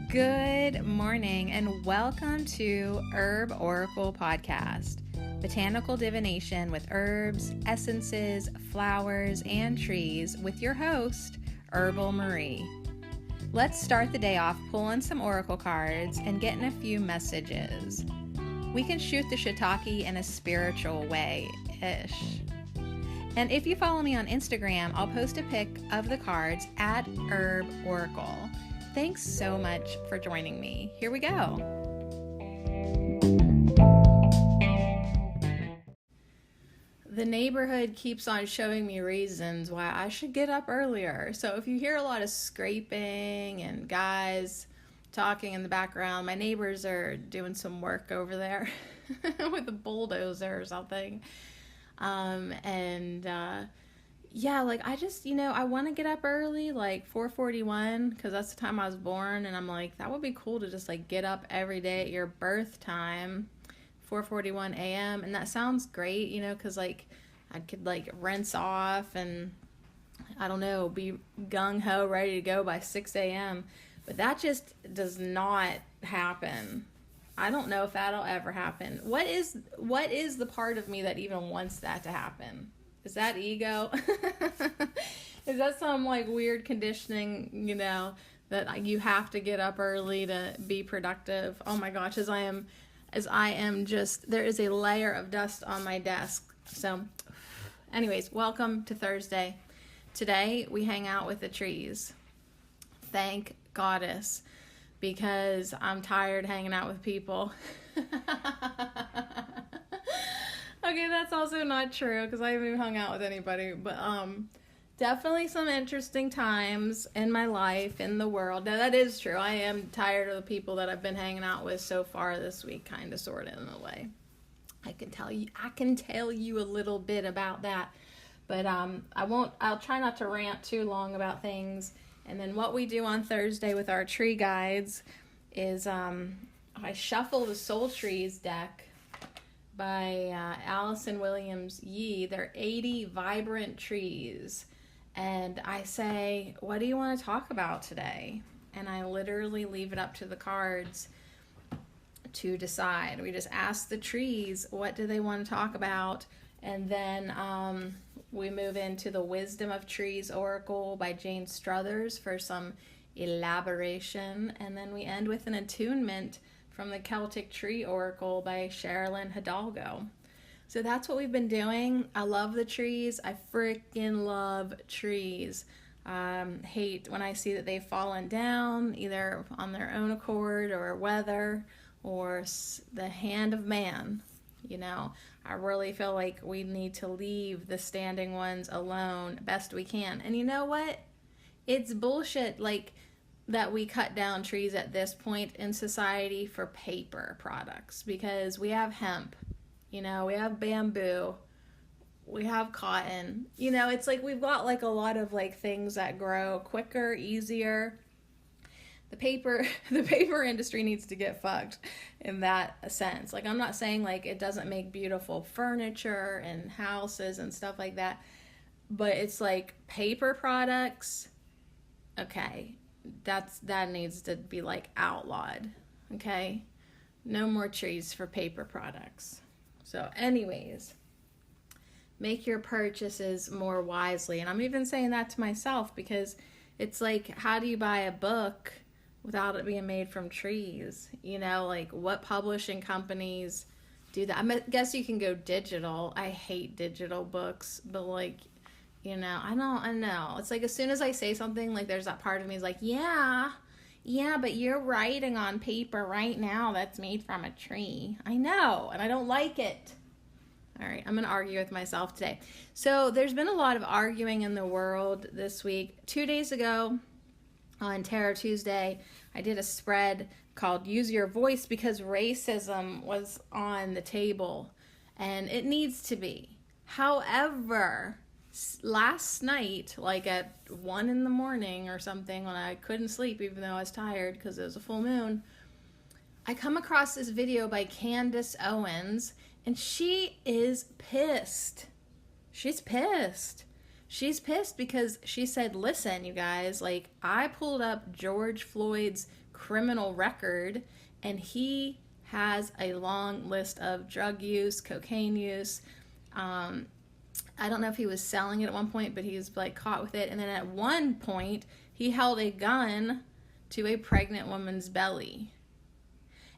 Good morning and welcome to Herb Oracle Podcast, botanical divination with herbs, essences, flowers, and trees with your host, Herbal Marie. Let's start the day off pulling some oracle cards and getting a few messages. We can shoot the shiitake in a spiritual way-ish. And if you follow me on Instagram, I'll post a pic of the cards at Herb Oracle. Thanks so much for joining me. Here we go. The neighborhood keeps on showing me reasons why I should get up earlier. So if you hear a lot of scraping and guys talking in the background, my neighbors are doing some work over there with a bulldozer or something. Yeah, like I just, I want to get up early, like 4:41, because that's the time I was born, and I'm like, that would be cool to just like get up every day at your birth time, 4:41 a.m., and that sounds great, because like I could like rinse off and, I don't know, be gung-ho ready to go by 6 a.m., but that just does not happen. I don't know if that'll ever happen. What is the part of me that even wants that to happen? Is that ego? Is that some like weird conditioning, that you have to get up early to be productive? Oh my gosh, as I am just, there is a layer of dust on my desk. So anyways, welcome to Thursday. Today we hang out with the trees. Thank Goddess, because I'm tired hanging out with people. Okay, that's also not true because I haven't even hung out with anybody, but definitely some interesting times in my life, in the world. Now that is true. I am tired of the people that I've been hanging out with so far this week, kind of, sort of, in a way. I can tell you a little bit about that, but I'll try not to rant too long about things. And then what we do on Thursday with our tree guides is I shuffle the Soul Trees deck by Allison Williams Yee. They're 80 vibrant trees. And I say, what do you want to talk about today? And I literally leave it up to the cards to decide. We just ask the trees, what do they want to talk about? And then we move into the Wisdom of Trees Oracle by Jane Struthers for some elaboration. And then we end with an attunement from the Celtic Tree Oracle by Sherilyn Hidalgo. So that's what we've been doing. I love the trees. I freaking love trees. Hate when I see that they've fallen down, either on their own accord or weather or the hand of man. I really feel like we need to leave the standing ones alone best we can. And you know what? It's bullshit, like, that we cut down trees at this point in society for paper products, because we have hemp, we have bamboo, we have cotton, it's like we've got like a lot of like things that grow quicker, easier. The paper industry needs to get fucked in that sense. Like, I'm not saying like it doesn't make beautiful furniture and houses and stuff like that, but it's like paper products, okay, that needs to be like outlawed. Okay, no more trees for paper products. So anyways, make your purchases more wisely. And I'm even saying that to myself, because it's like, how do you buy a book without it being made from trees? Like, what publishing companies do that? I guess you can go digital. I hate digital books, but like, I know. It's like, as soon as I say something, like, there's that part of me is like, yeah, but you're writing on paper right now that's made from a tree. I know, and I don't like it. All right, I'm going to argue with myself today. So there's been a lot of arguing in the world this week. 2 days ago, on Terror Tuesday, I did a spread called Use Your Voice, because racism was on the table, and it needs to be. However, last night, like at 1 a.m. or something, when I couldn't sleep even though I was tired because it was a full moon, I come across this video by Candace Owens, and she is pissed. She's pissed. She's pissed because she said, listen, you guys, like, I pulled up George Floyd's criminal record, and he has a long list of drug use, cocaine use. I don't know if he was selling it at one point, but he was like caught with it. And then at one point, he held a gun to a pregnant woman's belly.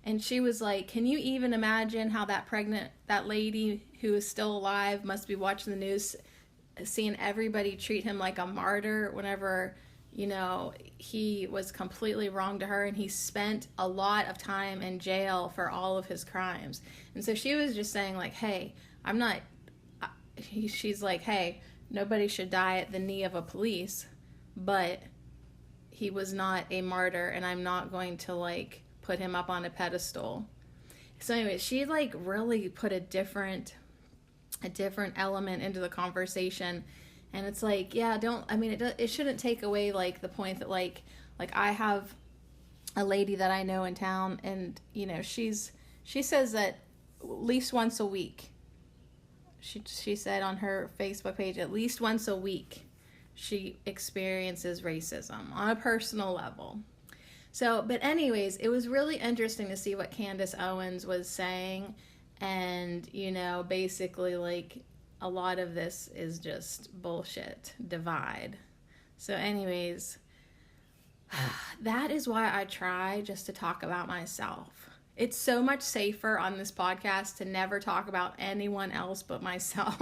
And she was like, can you even imagine how that lady who is still alive must be watching the news, seeing everybody treat him like a martyr whenever, you know, he was completely wrong to her, and he spent a lot of time in jail for all of his crimes. And so she was just saying like, hey, she's like, hey, nobody should die at the knee of a police, but he was not a martyr, and I'm not going to like put him up on a pedestal. So anyway, she like really put a different element into the conversation. And it's like, yeah, it shouldn't take away like the point that like I have a lady that I know in town, and you know, she says that at least once a week, she said on her Facebook page, at least once a week she experiences racism on a personal level. So, but anyways, it was really interesting to see what Candace Owens was saying. And, you know, basically like a lot of this is just bullshit, divide. So anyways, that is why I try just to talk about myself. It's so much safer on this podcast to never talk about anyone else but myself.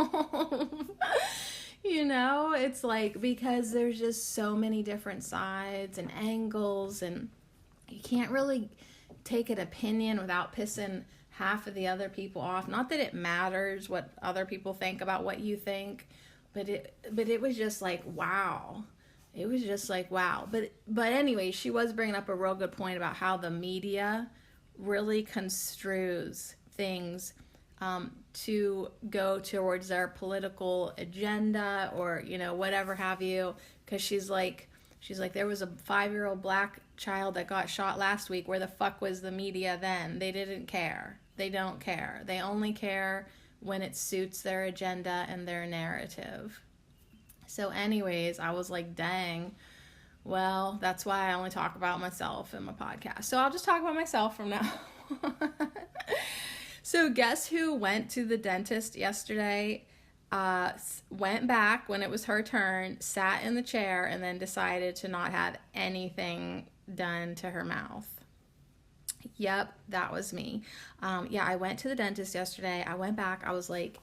You know, it's like, because there's just so many different sides and angles, and you can't really take an opinion without pissing half of the other people off. Not that it matters what other people think about what you think, but it was just like, wow. It was just like, wow. But anyway, she was bringing up a real good point about how the media really construes things to go towards their political agenda, or, you know, whatever have you. Because she's like, there was a 5-year-old black child that got shot last week. Where the fuck was the media then? They didn't care. They don't care. They only care when it suits their agenda and their narrative. So anyways, I was like, dang, well, that's why I only talk about myself in my podcast. So I'll just talk about myself from now. So guess who went to the dentist yesterday? Went back when it was her turn, sat in the chair, and then decided to not have anything done to her mouth. Yep, that was me. Yeah, I went to the dentist yesterday. I went back. I was like,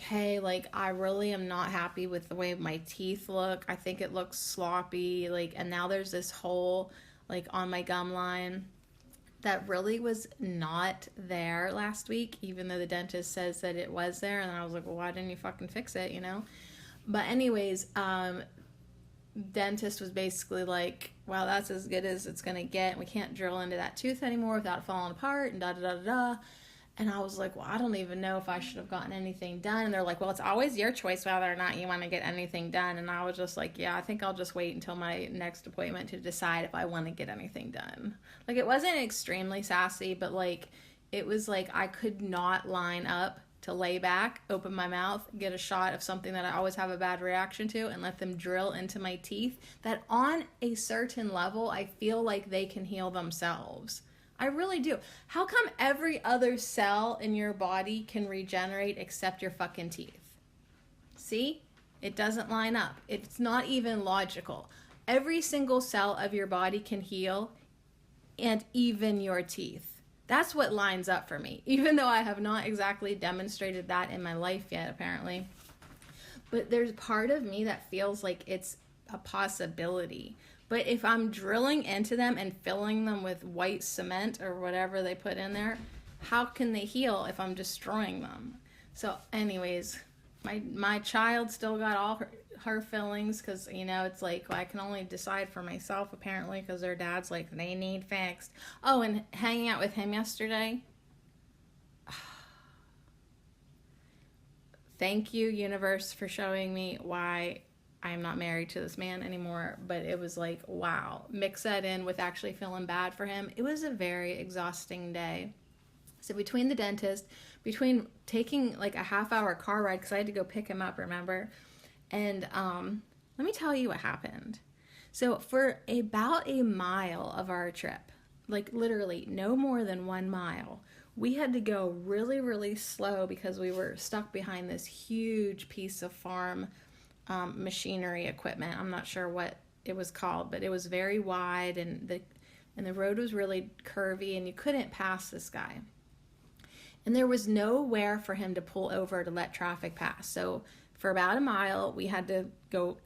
hey, like, I really am not happy with the way my teeth look. I think it looks sloppy. Like, and now there's this hole, like, on my gum line that really was not there last week, even though the dentist says that it was there. And I was like, well, why didn't you fucking fix it, you know? But anyways, dentist was basically like, well, that's as good as it's gonna get. We can't drill into that tooth anymore without it falling apart, and da-da-da-da-da. And I was like, well, I don't even know if I should have gotten anything done. And they're like, well, it's always your choice whether or not you want to get anything done. And I was just like, yeah, I think I'll just wait until my next appointment to decide if I want to get anything done. Like, it wasn't extremely sassy, but like, it was like I could not line up to lay back, open my mouth, get a shot of something that I always have a bad reaction to, and let them drill into my teeth that on a certain level, I feel like they can heal themselves. I really do. How come every other cell in your body can regenerate except your fucking teeth? See? It doesn't line up. It's not even logical. Every single cell of your body can heal, and even your teeth. That's what lines up for me, even though I have not exactly demonstrated that in my life yet, apparently. But there's part of me that feels like it's a possibility. But if I'm drilling into them and filling them with white cement or whatever they put in there, how can they heal if I'm destroying them? So anyways, my child still got all her fillings, because, you know, it's like, well, I can only decide for myself, apparently, because their dad's like, they need fixed. Oh, and hanging out with him yesterday. Thank you, universe, for showing me why I'm not married to this man anymore. But it was like, wow. Mix that in with actually feeling bad for him. It was a very exhausting day. So between the dentist, between taking like a half-hour car ride, because I had to go pick him up, remember? And let me tell you what happened. So for about a mile of our trip, like literally no more than 1 mile, we had to go really, really slow because we were stuck behind this huge piece of farm machinery equipment. I'm not sure what it was called, but it was very wide, and the road was really curvy, and you couldn't pass this guy. And there was nowhere for him to pull over to let traffic pass. So for about a mile, we had to go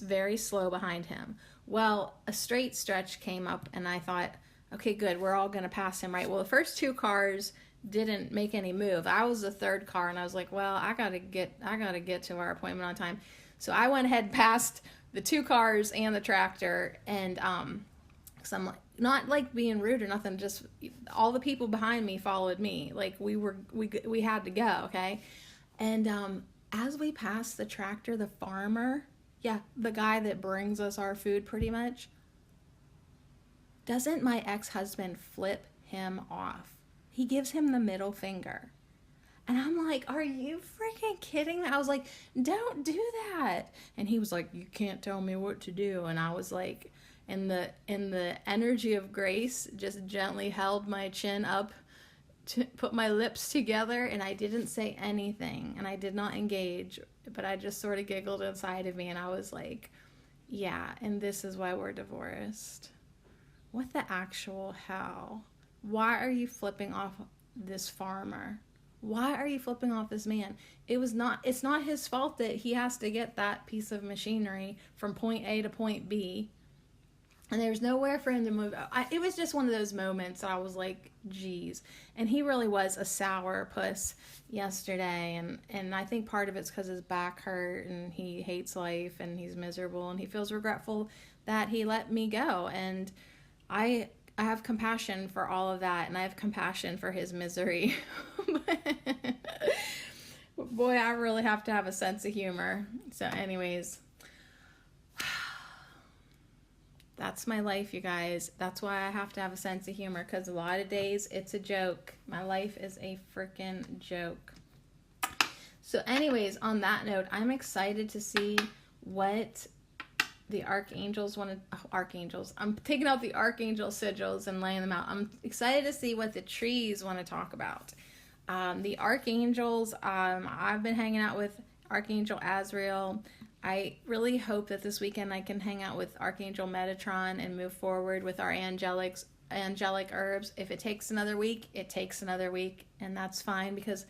very slow behind him. Well, a straight stretch came up, and I thought, okay, good, we're all going to pass him, right? Well, the first 2 cars didn't make any move. I was the 3rd car, and I was like, well, I gotta get to our appointment on time. So I went ahead past the 2 cars and the tractor, and because I'm like, not like being rude or nothing, just all the people behind me followed me. Like we had to go, okay? And as we passed the tractor, the farmer, the guy that brings us our food pretty much, doesn't my ex-husband flip him off? He gives him the middle finger. And I'm like, are you freaking kidding me? I was like, don't do that. And he was like, you can't tell me what to do. And I was like, in the energy of grace, just gently held my chin up to put my lips together, and I didn't say anything, and I did not engage, but I just sort of giggled inside of me, and I was like, yeah, and this is why we're divorced. What the actual hell? Why are you flipping off this farmer? Why are you flipping off this man? It's not his fault that he has to get that piece of machinery from point A to point B. And there's nowhere for him to move. It was just one of those moments that I was like, geez. And he really was a sour puss yesterday. And I think part of it's because his back hurt and he hates life and he's miserable and he feels regretful that he let me go. And I have compassion for all of that, and I have compassion for his misery. Boy, I really have to have a sense of humor. So anyways, that's my life, you guys. That's why I have to have a sense of humor, because a lot of days it's a joke. My life is a freaking joke. So anyways, on that note, I'm excited to see what the archangels want to... archangels. I'm taking out the archangel sigils and laying them out. I'm excited to see what the trees want to talk about. The archangels, I've been hanging out with Archangel Azrael. I really hope that this weekend I can hang out with Archangel Metatron and move forward with our angelic herbs. If it takes another week, it takes another week, and that's fine, because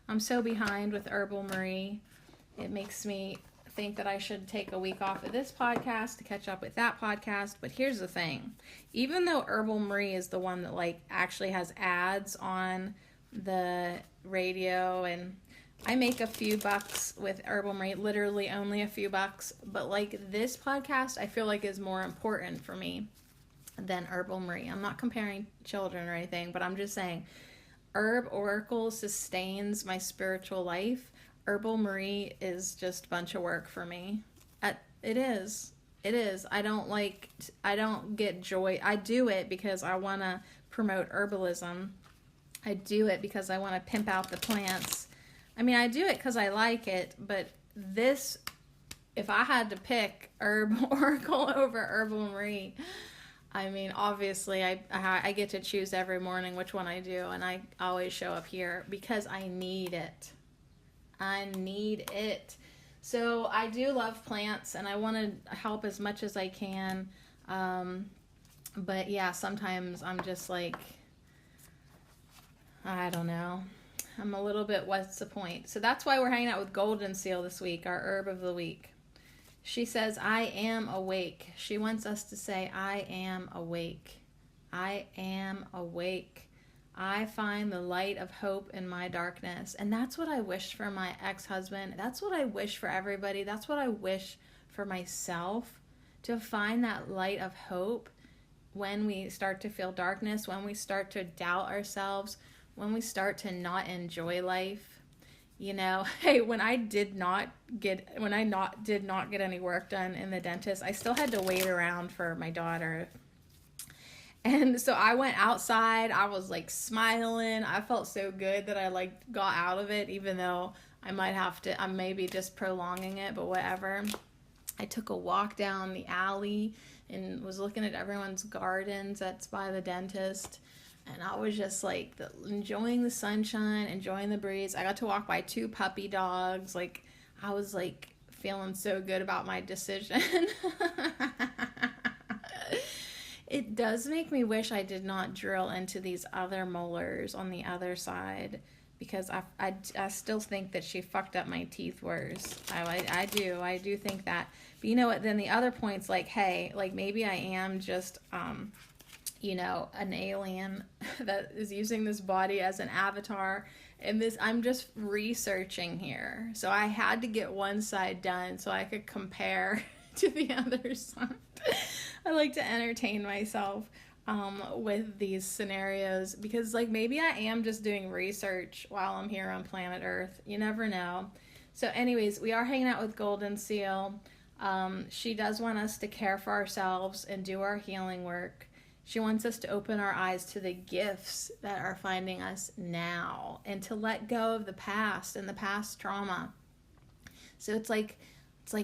I'm so behind with Herbal Marie. It makes me think that I should take a week off of this podcast to catch up with that podcast. But here's the thing. Even though Herbal Marie is the one that like actually has ads on the radio, and I make a few bucks with Herbal Marie, literally only a few bucks, but like this podcast I feel like is more important for me than Herbal Marie. I'm not comparing children or anything, but I'm just saying Herb Oracle sustains my spiritual life. Herbal Marie is just a bunch of work for me. It is. I don't get joy. I do it because I want to promote herbalism. I do it because I want to pimp out the plants. I mean, I do it because I like it, but this, if I had to pick Herb Oracle over Herbal Marie, I mean, obviously I get to choose every morning which one I do, and I always show up here because I need it. I need it. So I do love plants, and I want to help as much as I can. But yeah, sometimes I'm just like, I don't know. I'm a little bit, what's the point? So that's why we're hanging out with Goldenseal this week, our herb of the week. She says, I am awake. She wants us to say, I am awake. I am awake. I find the light of hope in my darkness. And that's what I wish for my ex-husband. That's what I wish for everybody. That's what I wish for myself, to find that light of hope when we start to feel darkness, when we start to doubt ourselves, when we start to not enjoy life. You know, hey, when I did not get any work done in the dentist, I still had to wait around for my daughter. And so I went outside. I was like smiling. I felt so good that I like got out of it, even though I might have to, I'm maybe just prolonging it, but whatever. I took a walk down the alley and was looking at everyone's gardens that's by the dentist. And I was just like enjoying the sunshine, enjoying the breeze. I got to walk by 2 puppy dogs. Like, I was like feeling so good about my decision. It does make me wish I did not drill into these other molars on the other side, because I still think that she fucked up my teeth worse. I do think that. But you know what, then the other point's like, hey, like maybe I am just an alien that is using this body as an avatar, and I'm just researching here. So I had to get one side done so I could compare to the other side. I like to entertain myself with these scenarios, because like maybe I am just doing research while I'm here on planet Earth. You never know. So anyways, we are hanging out with Goldenseal. She does want us to care for ourselves and do our healing work. She wants us to open our eyes to the gifts that are finding us now, and to let go of the past and the past trauma. So it's like,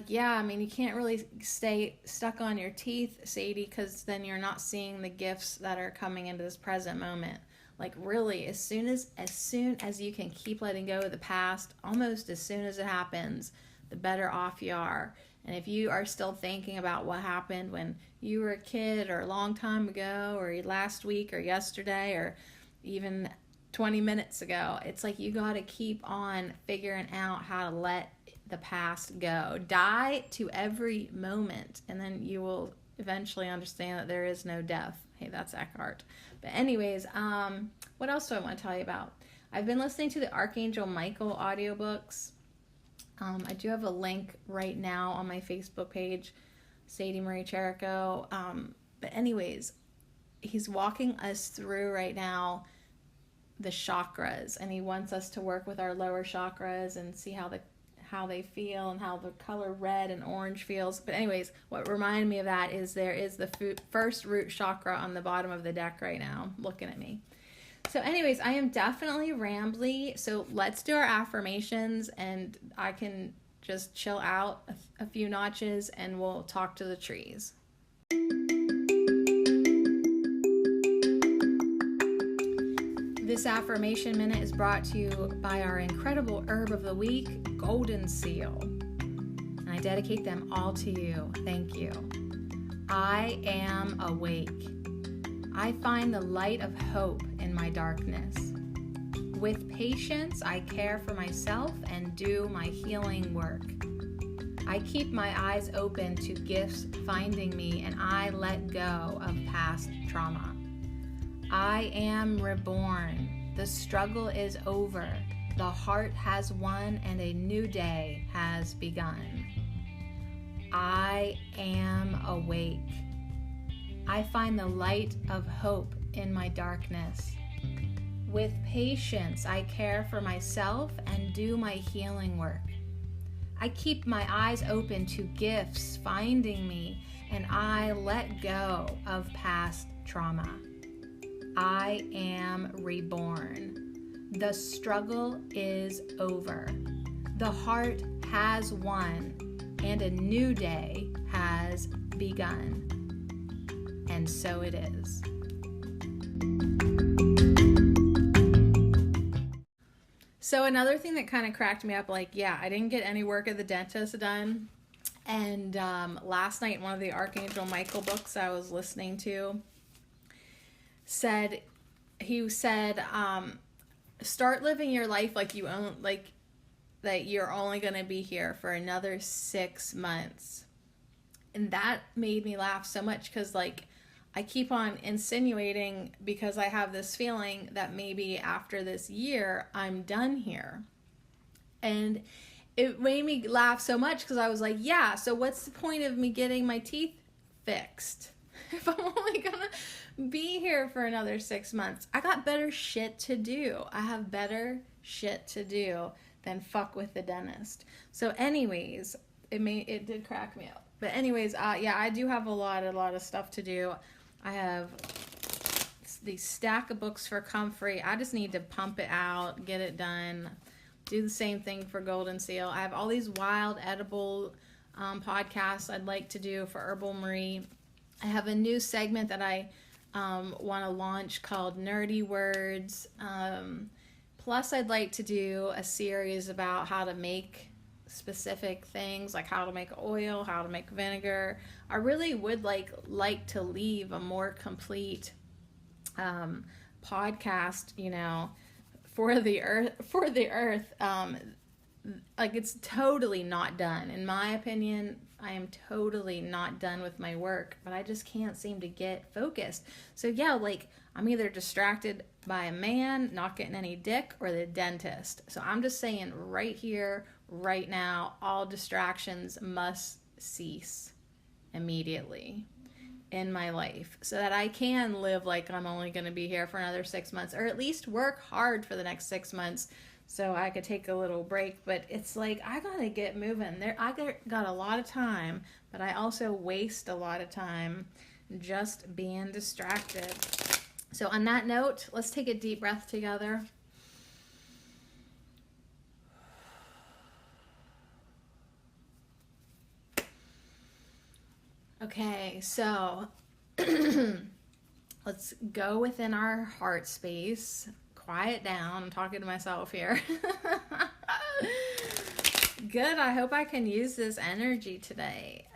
yeah, I mean, you can't really stay stuck on your teeth, Sadie, because then you're not seeing the gifts that are coming into this present moment. Like, really, as soon as you can keep letting go of the past, almost as soon as it happens, the better off you are. And if you are still thinking about what happened when you were a kid, or a long time ago, or last week, or yesterday, or even 20 minutes ago, it's like you got to keep on figuring out how to let the past go. Die to every moment, and then you will eventually understand that there is no death. Hey, that's Eckhart. But anyways, what else do I want to tell you about? I've been listening to the Archangel Michael audiobooks. I do have a link right now on my Facebook page, Sadie Marie Cherico. But anyways, he's walking us through right now the chakras, and he wants us to work with our lower chakras and see how they feel, and how the color red and orange feels. But anyways, what reminded me of that is there is the first root chakra on the bottom of the deck right now, looking at me. So anyways, I am definitely rambly, so let's do our affirmations, and I can just chill out a few notches, and we'll talk to the trees. This Affirmation Minute is brought to you by our incredible herb of the week, Goldenseal. And I dedicate them all to you. Thank you. I am awake. I find the light of hope in my darkness. With patience, I care for myself and do my healing work. I keep my eyes open to gifts finding me, and I let go of past trauma. I am reborn. The struggle is over. The heart has won, and a new day has begun. I am awake. I find the light of hope in my darkness. With patience, I care for myself and do my healing work. I keep my eyes open to gifts finding me, and I let go of past trauma. I am reborn. The struggle is over. The heart has won, and a new day has begun. And so it is. So another thing that kind of cracked me up, like, yeah, I didn't get any work at the dentist done. And last night, one of the Archangel Michael books I was listening to said, start living your life like you own, like that you're only going to be here for another 6 months. And that made me laugh so much, because like I keep on insinuating, because I have this feeling that maybe after this year I'm done here. And it made me laugh so much, because I was like, yeah, so what's the point of me getting my teeth fixed if I'm only gonna be here for another 6 months? I got better shit to do. I have better shit to do than fuck with the dentist. So anyways, it did crack me up. But anyways, yeah, I do have a lot of stuff to do. I have these stack of books for Comfrey. I just need to pump it out, get it done. Do the same thing for Goldenseal. I have all these wild edible podcasts I'd like to do for Herbal Marie. I have a new segment that I want to launch called Nerdy Words. Plus, I'd like to do a series about how to make specific things, like how to make oil, how to make vinegar. I really would like to leave a more complete podcast, for the earth. Like, it's totally not done. In my opinion, I am totally not done with my work, but I just can't seem to get focused. So yeah, I'm either distracted by a man not getting any dick or the dentist. So I'm just saying right here, right now, all distractions must cease immediately in my life so that I can live like I'm only going to be here for another 6 months, or at least work hard for the next 6 months so I could take a little break. But it's like, I got to get moving. I got a lot of time, but I also waste a lot of time just being distracted. So on that note, let's take a deep breath together. Okay, so let's go within our heart space. Quiet down. I'm talking to myself here. Good. I hope I can use this energy today.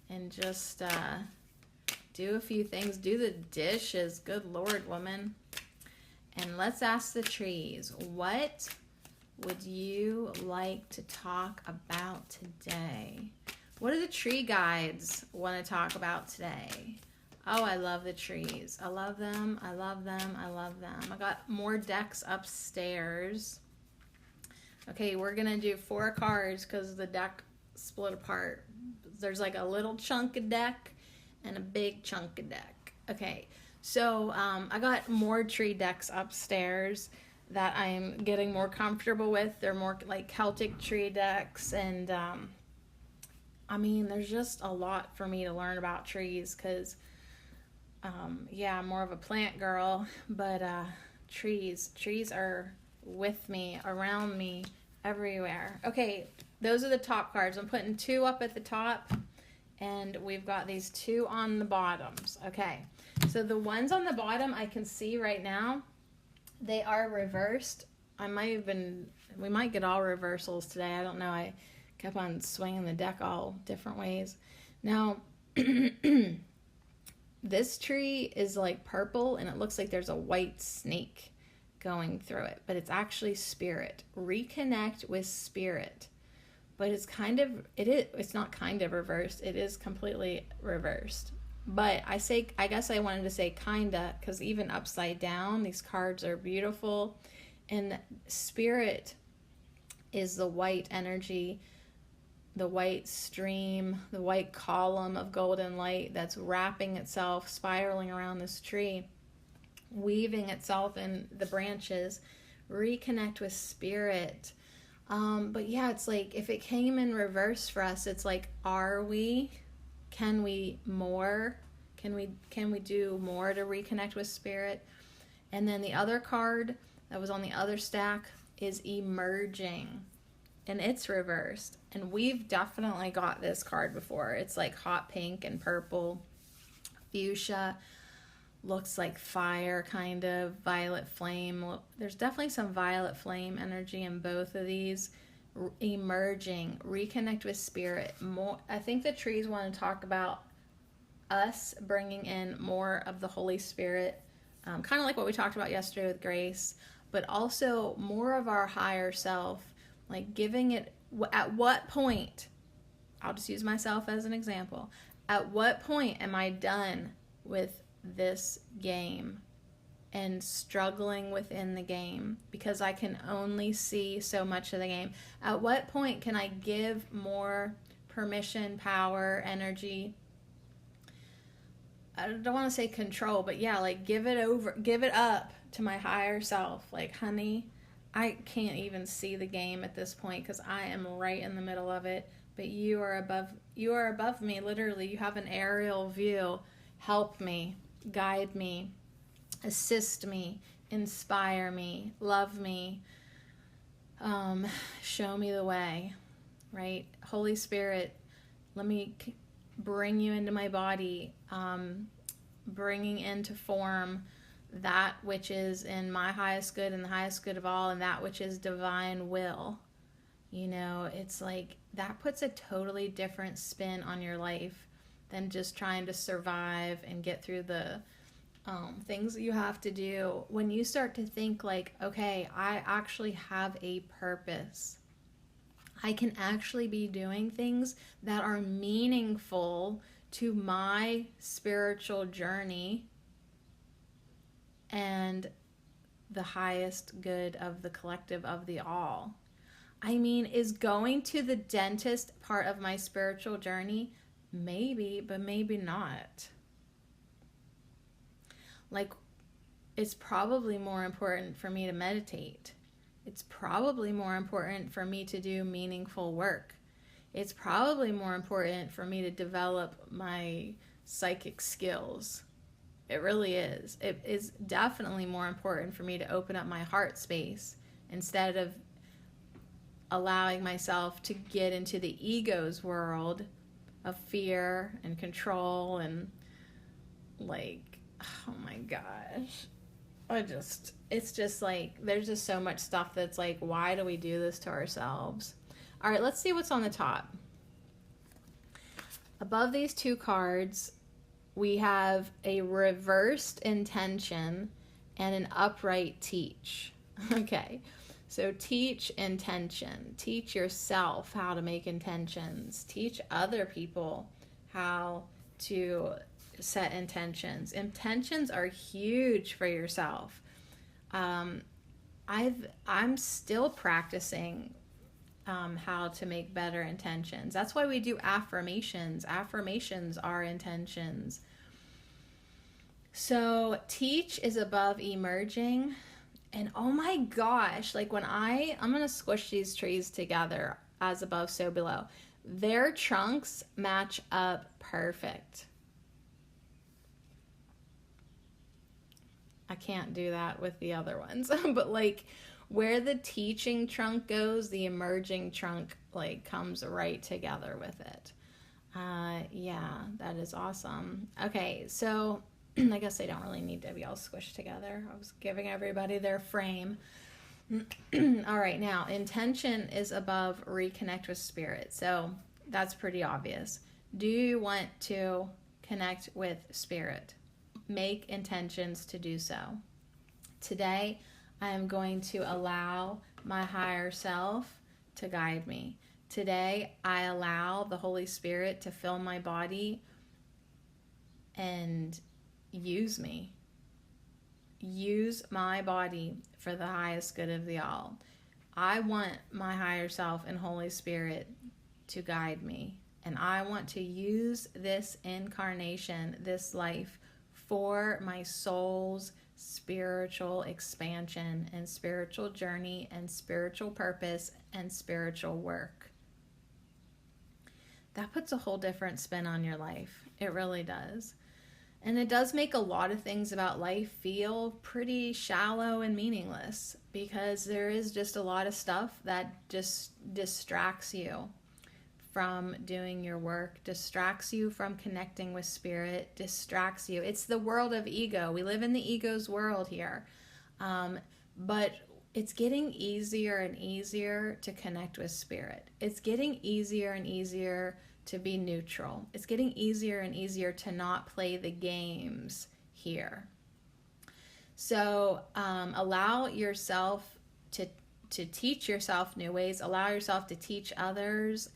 And just do a few things. Do the dishes. Good Lord, woman. And let's ask the trees, what would you like to talk about today? What do the tree guides want to talk about today? Oh, I love the trees. I love them. I love them. I love them. I got more decks upstairs. Okay, we're going to do 4 cards because the deck split apart. There's like a little chunk of deck and a big chunk of deck. Okay, so I got more tree decks upstairs that I'm getting more comfortable with. They're more like Celtic tree decks, and there's just a lot for me to learn about trees because I'm more of a plant girl, but trees are with me, around me, everywhere. Okay, those are the top cards. I'm putting 2 up at the top, and we've got these 2 on the bottoms. Okay, so the ones on the bottom I can see right now, they are reversed. We might get all reversals today. I don't know. I kept on swinging the deck all different ways. Now, this tree is like purple, and it looks like there's a white snake going through it, but it's actually spirit. Reconnect with spirit. But it's not kind of reversed. It is completely reversed. But I guess I wanted to say kinda, because even upside down, these cards are beautiful. And spirit is the white energy, the white stream, the white column of golden light that's wrapping itself, spiraling around this tree, weaving itself in the branches. Reconnect with spirit. But yeah, it's like, if it came in reverse for us, it's like, can we more? Can we do more to reconnect with spirit? And then the other card that was on the other stack is emerging, and it's reversed. And we've definitely got this card before. It's like hot pink and purple, fuchsia, looks like fire, kind of violet flame. There's definitely some violet flame energy in both of these. Emerging, reconnect with spirit. More, I think the trees want to talk about us bringing in more of the Holy Spirit, kind of like what we talked about yesterday with grace, but also more of our higher self, like giving it. At what point, I'll just use myself as an example, at what point am I done with this game and struggling within the game because I can only see so much of the game? At what point can I give more permission, power, energy? I don't want to say control, but yeah, like give it up to my higher self. Like, honey, I can't even see the game at this point because I am right in the middle of it, but you are above me, literally. You have an aerial view. Help me, guide me, assist me, inspire me, love me, show me the way. right? Holy Spirit, let me bring you into my body, bringing into form that which is in my highest good and the highest good of all, and that which is divine will. You know, it's like that puts a totally different spin on your life than just trying to survive and get through the things that you have to do. When you start to think like, okay, I actually have a purpose. I can actually be doing things that are meaningful to my spiritual journey and the highest good of the collective of the all. I mean, is going to the dentist part of my spiritual journey? Maybe, but maybe not. Like, it's probably more important for me to meditate. It's probably more important for me to do meaningful work. It's probably more important for me to develop my psychic skills. It really is. It is definitely more important for me to open up my heart space instead of allowing myself to get into the ego's world of fear and control and like, oh my gosh. It's just like, there's just so much stuff that's like, why do we do this to ourselves? All right, let's see what's on the top. Above these two cards, we have a reversed intention and an upright teach. Okay, so teach intention. Teach yourself how to make intentions. Teach other people how to set intentions. Intentions are huge for yourself. I'm still practicing how to make better intentions. That's why we do affirmations. Affirmations are intentions. So teach is above emerging. And oh my gosh, like when I'm going to squish these trees together, as above, so below. Their trunks match up perfect. I can't do that with the other ones, but like where the teaching trunk goes, the emerging trunk like comes right together with it. Yeah, that is awesome. Okay, so I guess they don't really need to be all squished together. I was giving everybody their frame. All right, now intention is above reconnect with spirit. So that's pretty obvious. Do you want to connect with spirit? Make intentions to do so. Today, I am going to allow my higher self to guide me. Today, I allow the Holy Spirit to fill my body and use me. Use my body for the highest good of the all. I want my higher self and Holy Spirit to guide me. And I want to use this incarnation, this life, for my soul's spiritual expansion and spiritual journey and spiritual purpose and spiritual work. That puts a whole different spin on your life. It really does. And it does make a lot of things about life feel pretty shallow and meaningless because there is just a lot of stuff that just distracts you from doing your work, distracts you from connecting with spirit, distracts you. It's the world of ego. We live in the ego's world here. But it's getting easier and easier to connect with spirit. It's getting easier and easier to be neutral. It's getting easier and easier to not play the games here. So allow yourself to teach yourself new ways. Allow yourself to teach others.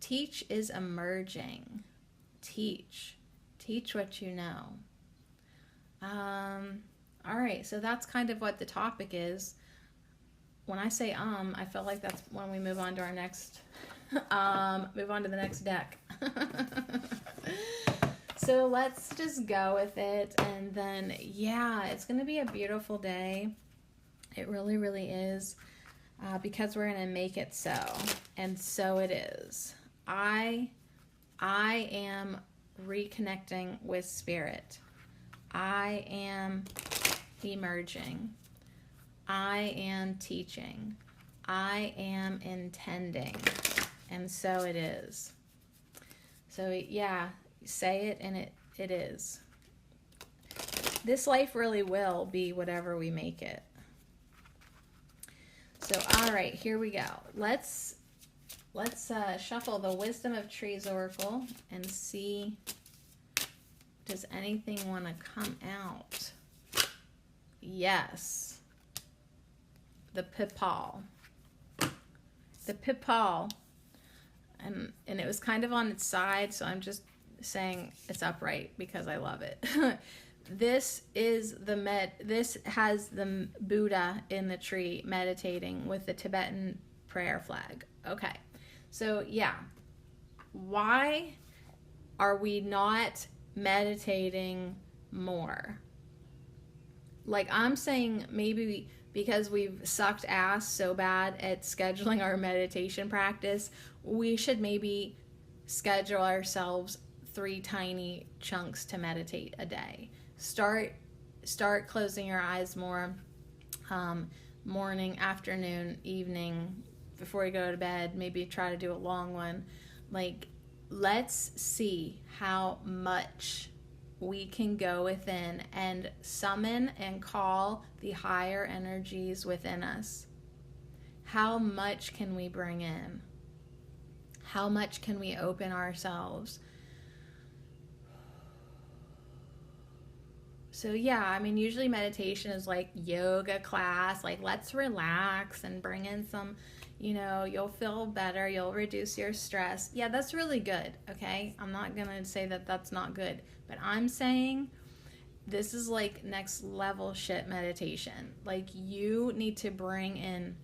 Teach is emerging. Teach what you know. All right, so that's kind of what the topic is. When I say I feel like that's when we move on to our next, move on to the next deck. So let's just go with it, and then, yeah, it's going to be a beautiful day. It really, really is, because we're going to make it so, and so it is. I am reconnecting with spirit. I am emerging. I am teaching. I am intending. And so it is. So yeah, say it and it is. This life really will be whatever we make it. So, all right, here we go. Let's shuffle the Wisdom of Trees Oracle and see, does anything want to come out? Yes. The Pipal. The Pipal. And it was kind of on its side, so I'm just saying it's upright because I love it. This has the Buddha in the tree meditating with the Tibetan prayer flag. Okay. So yeah, why are we not meditating more? Like, I'm saying, maybe because we've sucked ass so bad at scheduling our meditation practice, we should maybe schedule ourselves 3 tiny chunks to meditate a day. Start closing your eyes more, morning, afternoon, evening, before you go to bed. Maybe try to do a long one. Like, let's see how much we can go within and summon and call the higher energies within us. How much can we bring in? How much can we open ourselves? So yeah, I mean, usually meditation is like yoga class, like let's relax and bring in some, you'll feel better, you'll reduce your stress. Yeah, that's really good, okay? I'm not gonna say that that's not good, but I'm saying this is like next level shit meditation. Like, you need to bring in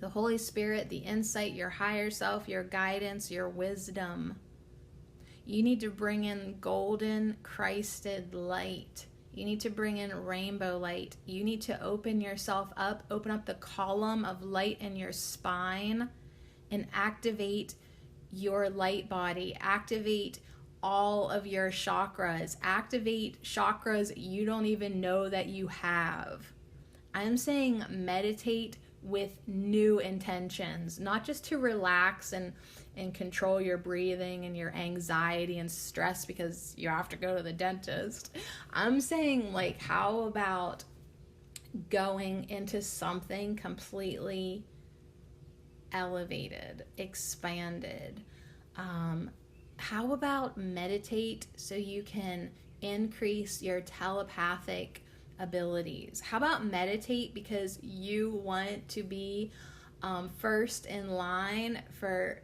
the Holy Spirit, the insight, your higher self, your guidance, your wisdom. You need to bring in golden Christed light. You need to bring in rainbow light. You need to open yourself up, open up the column of light in your spine and activate your light body. Activate all of your chakras. Activate chakras you don't even know that you have. I'm saying meditate with new intentions, not just to relax and control your breathing and your anxiety and stress because you have to go to the dentist. I'm saying, like, how about going into something completely elevated, expanded? How about meditate so you can increase your telepathic abilities? How about meditate because you want to be first in line for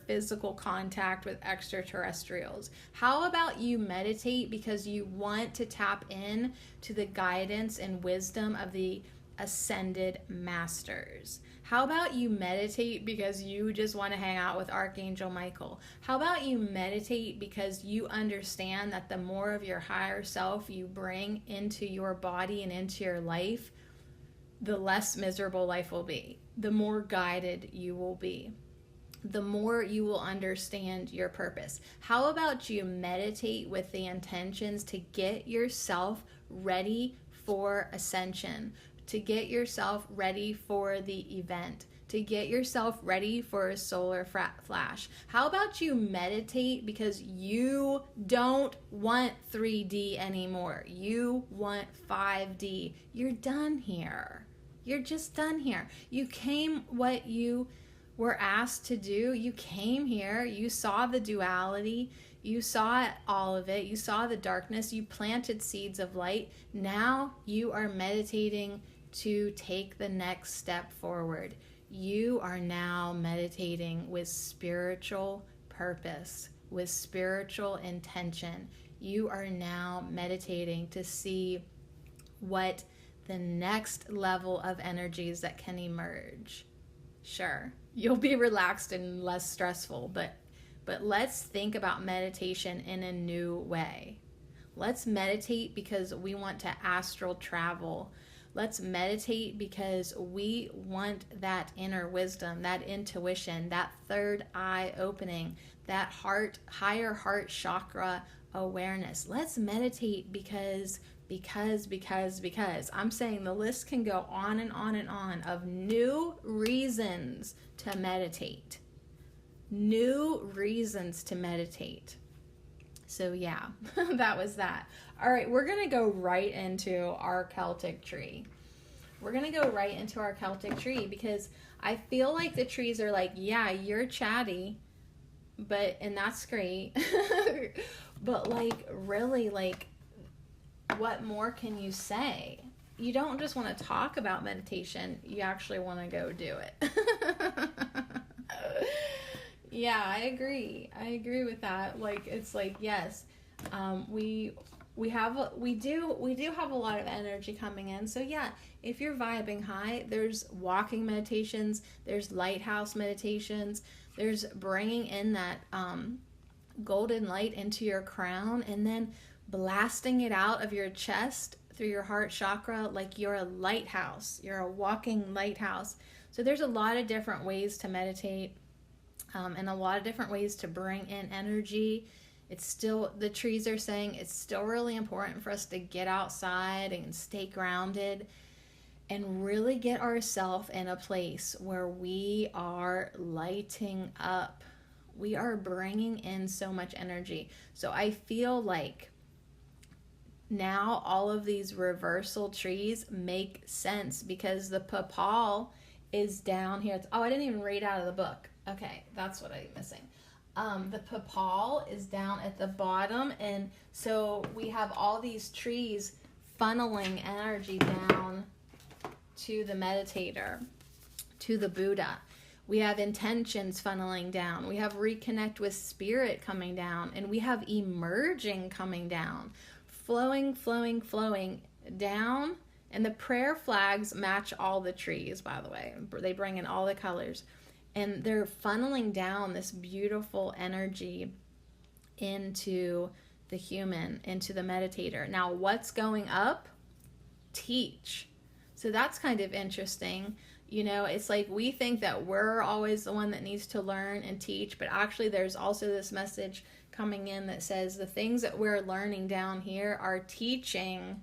physical contact with extraterrestrials? How about you meditate because you want to tap in to the guidance and wisdom of the ascended masters? How about you meditate because you just want to hang out with Archangel Michael? How about you meditate because you understand that the more of your higher self you bring into your body and into your life, the less miserable life will be, the more guided you will be, the more you will understand your purpose? How about you meditate with the intentions to get yourself ready for ascension, to get yourself ready for the event, to get yourself ready for a solar flash? How about you meditate because you don't want 3D anymore? You want 5D. You're done here. You're just done here. You came what you were asked to do. You came here, you saw the duality, you saw all of it, you saw the darkness, you planted seeds of light. Now you are meditating to take the next step forward. You are now meditating with spiritual purpose, with spiritual intention. You are now meditating to see what the next level of energies that can emerge. Sure, you'll be relaxed and less stressful, but let's think about meditation in a new way. Let's meditate because we want to astral travel. Let's meditate because we want that inner wisdom, that intuition, that third eye opening, that higher heart chakra awareness. Let's meditate because I'm saying the list can go on and on and on of new reasons to meditate. new reasons to meditate. So yeah, that was that. All right, we're going to go right into our Celtic tree. We're going to go right into our Celtic tree because I feel like the trees are like, yeah, you're chatty, and that's great. But like, really, like, what more can you say? You don't just want to talk about meditation. You actually want to go do it. Yeah, I agree. I agree with that. Like, it's like, yes, we do have a lot of energy coming in. So yeah, if you're vibing high, there's walking meditations, there's lighthouse meditations, there's bringing in that golden light into your crown and then blasting it out of your chest through your heart chakra like you're a lighthouse. You're a walking lighthouse. So there's a lot of different ways to meditate. And a lot of different ways to bring in energy. It's still, the trees are saying it's still really important for us to get outside and stay grounded and really get ourselves in a place where we are lighting up. We are bringing in so much energy. So I feel like now all of these reversal trees make sense because the papal is down here. I didn't even read out of the book. Okay, that's what I'm missing. The papal is down at the bottom, and so we have all these trees funneling energy down to the meditator, to the Buddha. We have intentions funneling down. We have reconnect with spirit coming down, and we have emerging coming down, flowing down. And the prayer flags match all the trees, by the way. They bring in all the colors. And they're funneling down this beautiful energy into the human, into the meditator. Now, what's going up? Teach. So that's kind of interesting. You know, it's like we think that we're always the one that needs to learn and teach, but actually there's also this message coming in that says the things that we're learning down here are teaching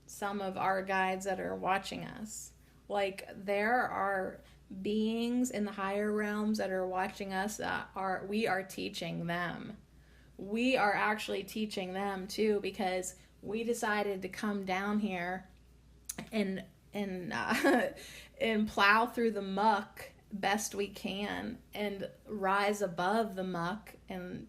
some of our guides that are watching us. Like, there are beings in the higher realms that are watching us that we are teaching them. We are actually teaching them too, because we decided to come down here and plow through the muck best we can and rise above the muck and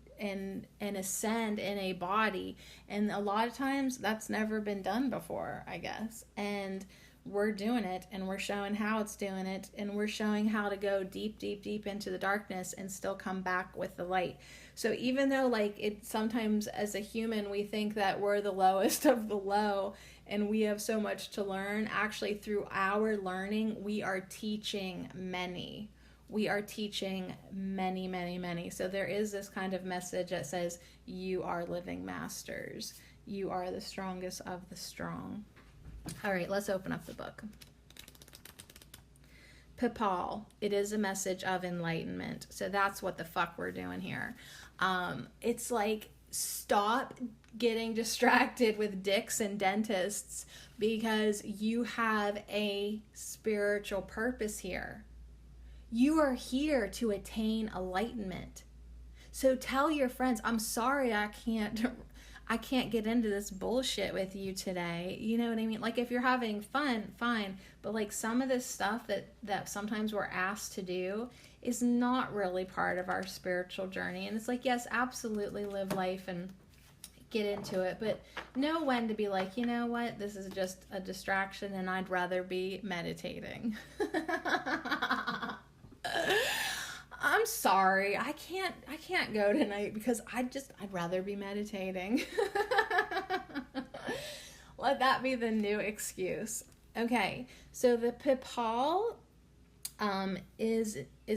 ascend in a body. And a lot of times that's never been done before, I guess. And we're doing it, and we're showing how it's doing it, and we're showing how to go deep into the darkness and still come back with the light. So even though, like, it sometimes as a human we think that we're the lowest of the low and we have so much to learn, actually through our learning we are teaching many. We are teaching many. So there is this kind of message that says you are living masters. You are the strongest of the strong. All right, let's open up the book. Papal, it is a message of enlightenment. So that's what the fuck we're doing here. It's like, stop getting distracted with dicks and dentists because you have a spiritual purpose here. You are here to attain enlightenment. So tell your friends, I'm sorry I can't get into this bullshit with you today. You know what I mean? Like, if you're having fun, fine. But like, some of this stuff that sometimes we're asked to do is not really part of our spiritual journey. And it's like, yes, absolutely live life and get into it, but know when to be like, you know what? This is just a distraction and I'd rather be meditating. I'm sorry, I can't go tonight because I'd rather be meditating. Let that be the new excuse. Okay, so the Pipal is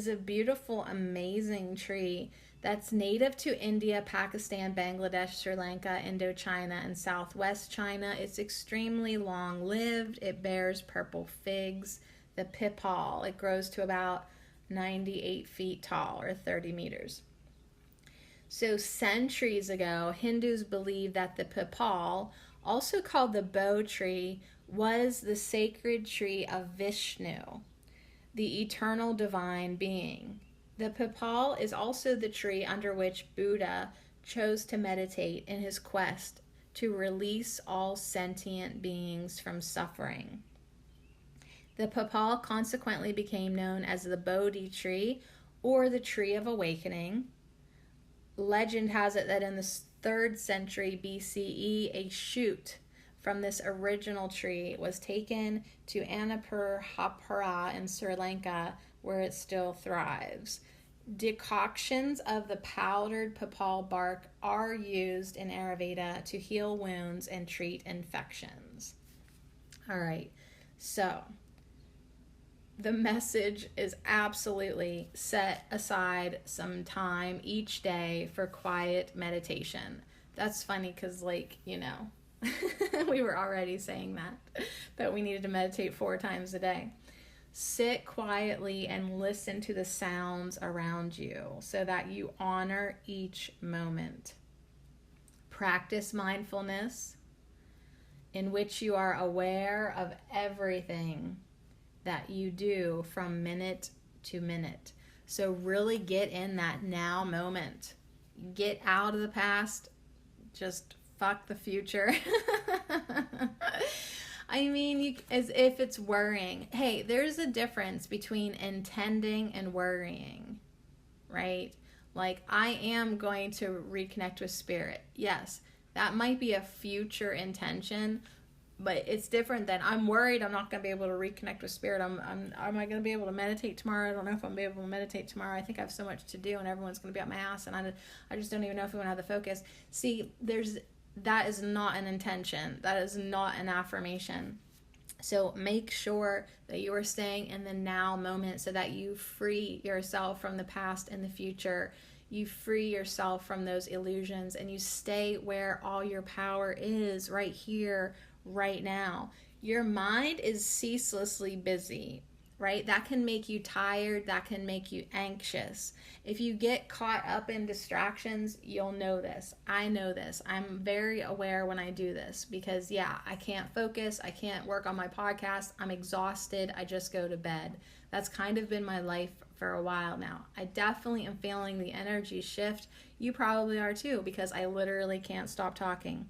a beautiful, amazing tree that's native to India, Pakistan, Bangladesh, Sri Lanka, Indochina, and Southwest China. It's extremely long-lived. It bears purple figs. The Pipal, it grows to about 98 feet tall, or 30 meters. So centuries ago, Hindus believed that the Pipal, also called the Bodhi Tree, was the sacred tree of Vishnu, the eternal divine being. The peepal is also the tree under which Buddha chose to meditate in his quest to release all sentient beings from suffering. The peepal consequently became known as the Bodhi Tree, or the Tree of Awakening. Legend has it that in the 3rd century BCE, a shoot from this original tree was taken to Annapurna in Sri Lanka, where it still thrives. Decoctions of the powdered peepal bark are used in Ayurveda to heal wounds and treat infections. All right, so the message is absolutely set aside some time each day for quiet meditation. That's funny because, we were already saying that we needed to meditate 4 times a day. Sit quietly and listen to the sounds around you so that you honor each moment. Practice mindfulness, in which you are aware of everything that you do from minute to minute. So really get in that now moment. Get out of the past. Just fuck the future. I mean, as if it's worrying. Hey, there's a difference between intending and worrying, right? Like, I am going to reconnect with spirit. Yes, that might be a future intention, but it's different than I'm worried I'm not going to be able to reconnect with spirit. Am I going to be able to meditate tomorrow? I don't know if I'm going to be able to meditate tomorrow. I think I have so much to do and everyone's going to be up my ass and I just don't even know if I'm going to have the focus. See, that is not an intention. That is not an affirmation. So make sure that you are staying in the now moment so that you free yourself from the past and the future. You free yourself from those illusions and you stay where all your power is, right here, right now. Your mind is ceaselessly busy, right? That can make you tired. That can make you anxious. If you get caught up in distractions, you'll know this. I know this. I'm very aware when I do this because, I can't focus. I can't work on my podcast. I'm exhausted. I just go to bed. That's kind of been my life for a while now. I definitely am feeling the energy shift. You probably are too because I literally can't stop talking.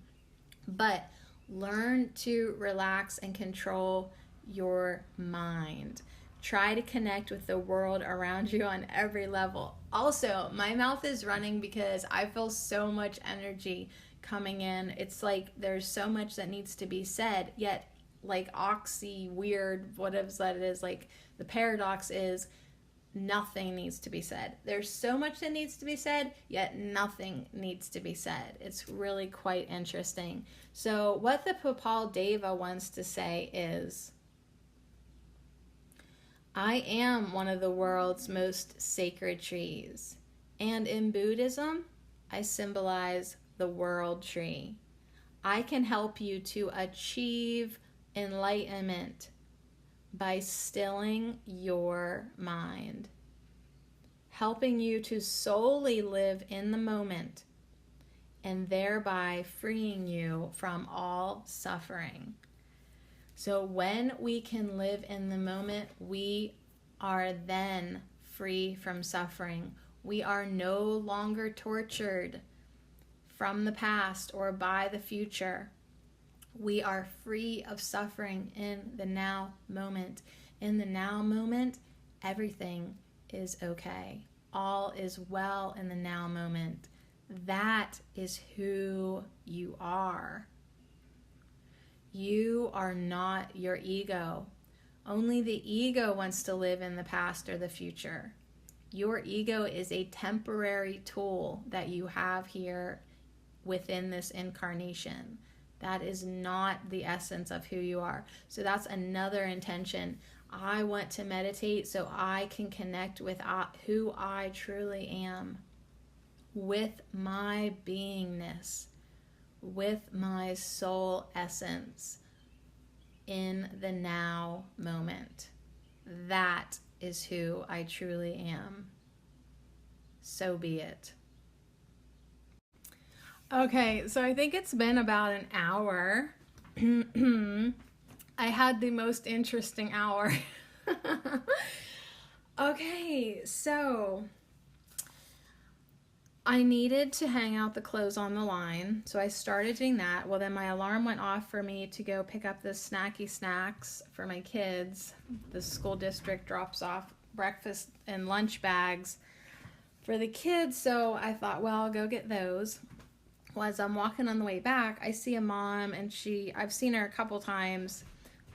But learn to relax and control your mind. Try to connect with the world around you on every level. Also, my mouth is running because I feel so much energy coming in. It's like there's so much that needs to be said, yet weird, whatever that it is, like the paradox is nothing needs to be said. There's so much that needs to be said, yet nothing needs to be said. It's really quite interesting. So what the Peepal Deva wants to say is, I am one of the world's most sacred trees, and in Buddhism, I symbolize the world tree. I can help you to achieve enlightenment by stilling your mind, helping you to solely live in the moment, and thereby freeing you from all suffering. So when we can live in the moment, we are then free from suffering. We are no longer tortured from the past or by the future. We are free of suffering in the now moment. In the now moment, everything is okay. All is well in the now moment. That is who you are. You are not your ego. Only the ego wants to live in the past or the future. Your ego is a temporary tool that you have here within this incarnation. That is not the essence of who you are. So that's another intention. I want to meditate so I can connect with who I truly am, with my beingness, with my soul essence in the now moment. That is who I truly am. So be it. Okay, so I think it's been about an hour. I had the most interesting hour. Okay, so I needed to hang out the clothes on the line, so I started doing that. Well, then my alarm went off for me to go pick up the snacky snacks for my kids. The school district drops off breakfast and lunch bags for the kids, so I thought, well, I'll go get those. Well, as I'm walking on the way back, I see a mom, and I've seen her a couple times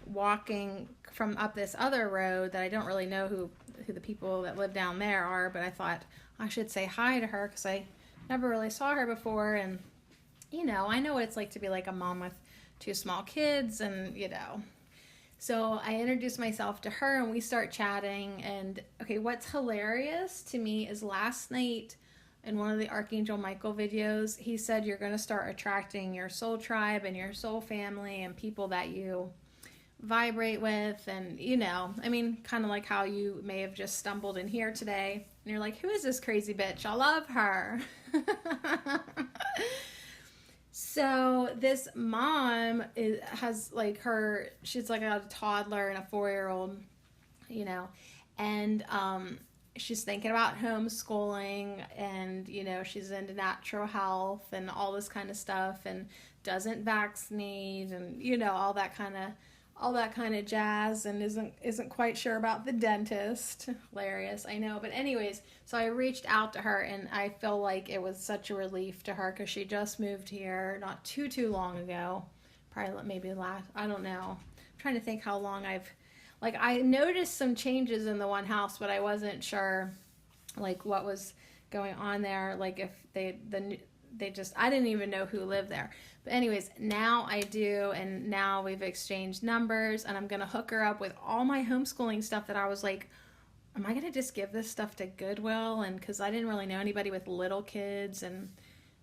walking from up this other road that I don't really know who the people that live down there are, but I thought I should say hi to her because I never really saw her before. And, I know what it's like to be like a mom with 2 small kids, and, So I introduced myself to her, and we start chatting. And, okay, what's hilarious to me is last night in one of the Archangel Michael videos, he said you're going to start attracting your soul tribe and your soul family and people that you vibrate with, and kind of like how you may have just stumbled in here today and you're like, who is this crazy bitch? I love her. So this mom has like she's like a toddler and a 4-year-old, and she's thinking about homeschooling, and she's into natural health and all this kind of stuff, and doesn't vaccinate, and all that kind of jazz, and isn't quite sure about the dentist. Hilarious, I know. But anyways, so I reached out to her, and I feel like it was such a relief to her because she just moved here not too long ago. Probably maybe I don't know. I'm trying to think how long I noticed some changes in the one house, but I wasn't sure like what was going on there. Like if I didn't even know who lived there. But anyways, now I do, and now we've exchanged numbers, and I'm going to hook her up with all my homeschooling stuff that I was like, am I going to just give this stuff to Goodwill? And because I didn't really know anybody with little kids. And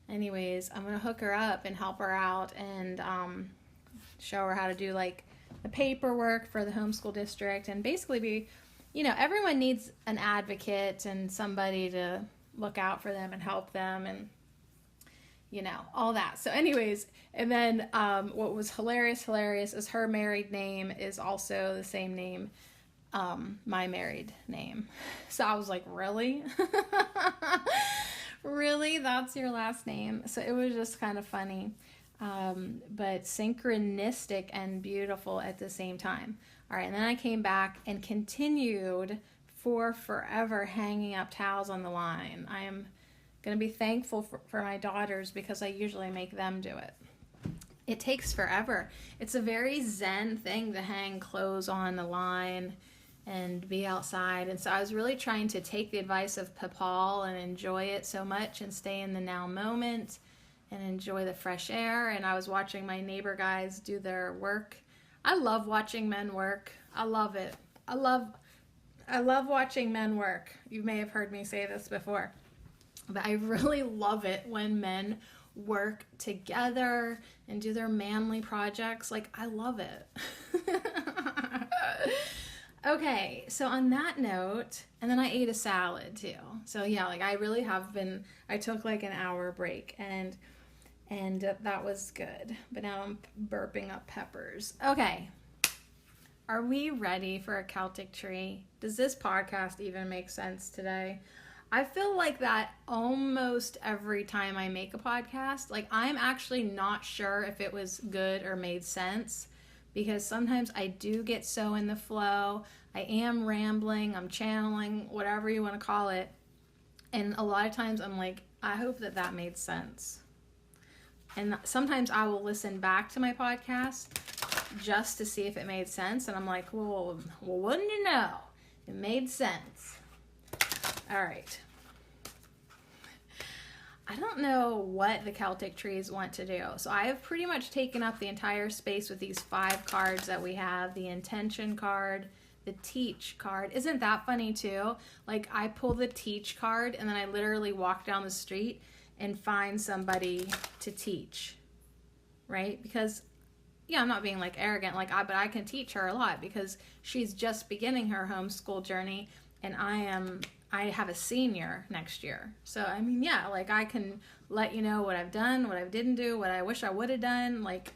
anyways, I'm going to hook her up and help her out, and show her how to do like the paperwork for the homeschool district, and basically be, everyone needs an advocate and somebody to look out for them and help them, and all that. So anyways, and then what was hilarious is her married name is also the same name, my married name. So I was like, really? Really? That's your last name? So it was just kind of funny, but synchronistic and beautiful at the same time. All right, and then I came back and continued for forever hanging up towels on the line. I am going to be thankful for my daughters because I usually make them do it. It takes forever. It's a very zen thing to hang clothes on the line and be outside. And so I was really trying to take the advice of Papal and enjoy it so much and stay in the now moment and enjoy the fresh air. And I was watching my neighbor guys do their work. I love watching men work. I love it. I love watching men work. You may have heard me say this before. But I really love it when men work together and do their manly projects. Like, I love it. Okay, so on that note, and then I ate a salad too. So yeah, like I really have been, I took like an hour break, and that was good. But now I'm burping up peppers. Okay, are we ready for a Celtic tree? Does this podcast even make sense today? I feel like that almost every time I make a podcast. Like, I'm actually not sure if it was good or made sense, because sometimes I do get so in the flow. I am rambling, I'm channeling, whatever you want to call it. And a lot of times I'm like, I hope that made sense. And sometimes I will listen back to my podcast just to see if it made sense. And I'm like, well, wouldn't you know? It made sense. All right. I don't know what the Celtic trees want to do. So I have pretty much taken up the entire space with these 5 cards that we have. The intention card, the teach card. Isn't that funny too? Like, I pull the teach card and then I literally walk down the street and find somebody to teach, right? Because, yeah, I'm not being like arrogant, but I can teach her a lot because she's just beginning her homeschool journey, and I have a senior next year. So, I mean, yeah, like I can let you know what I've done, what I didn't do, what I wish I would have done. Like,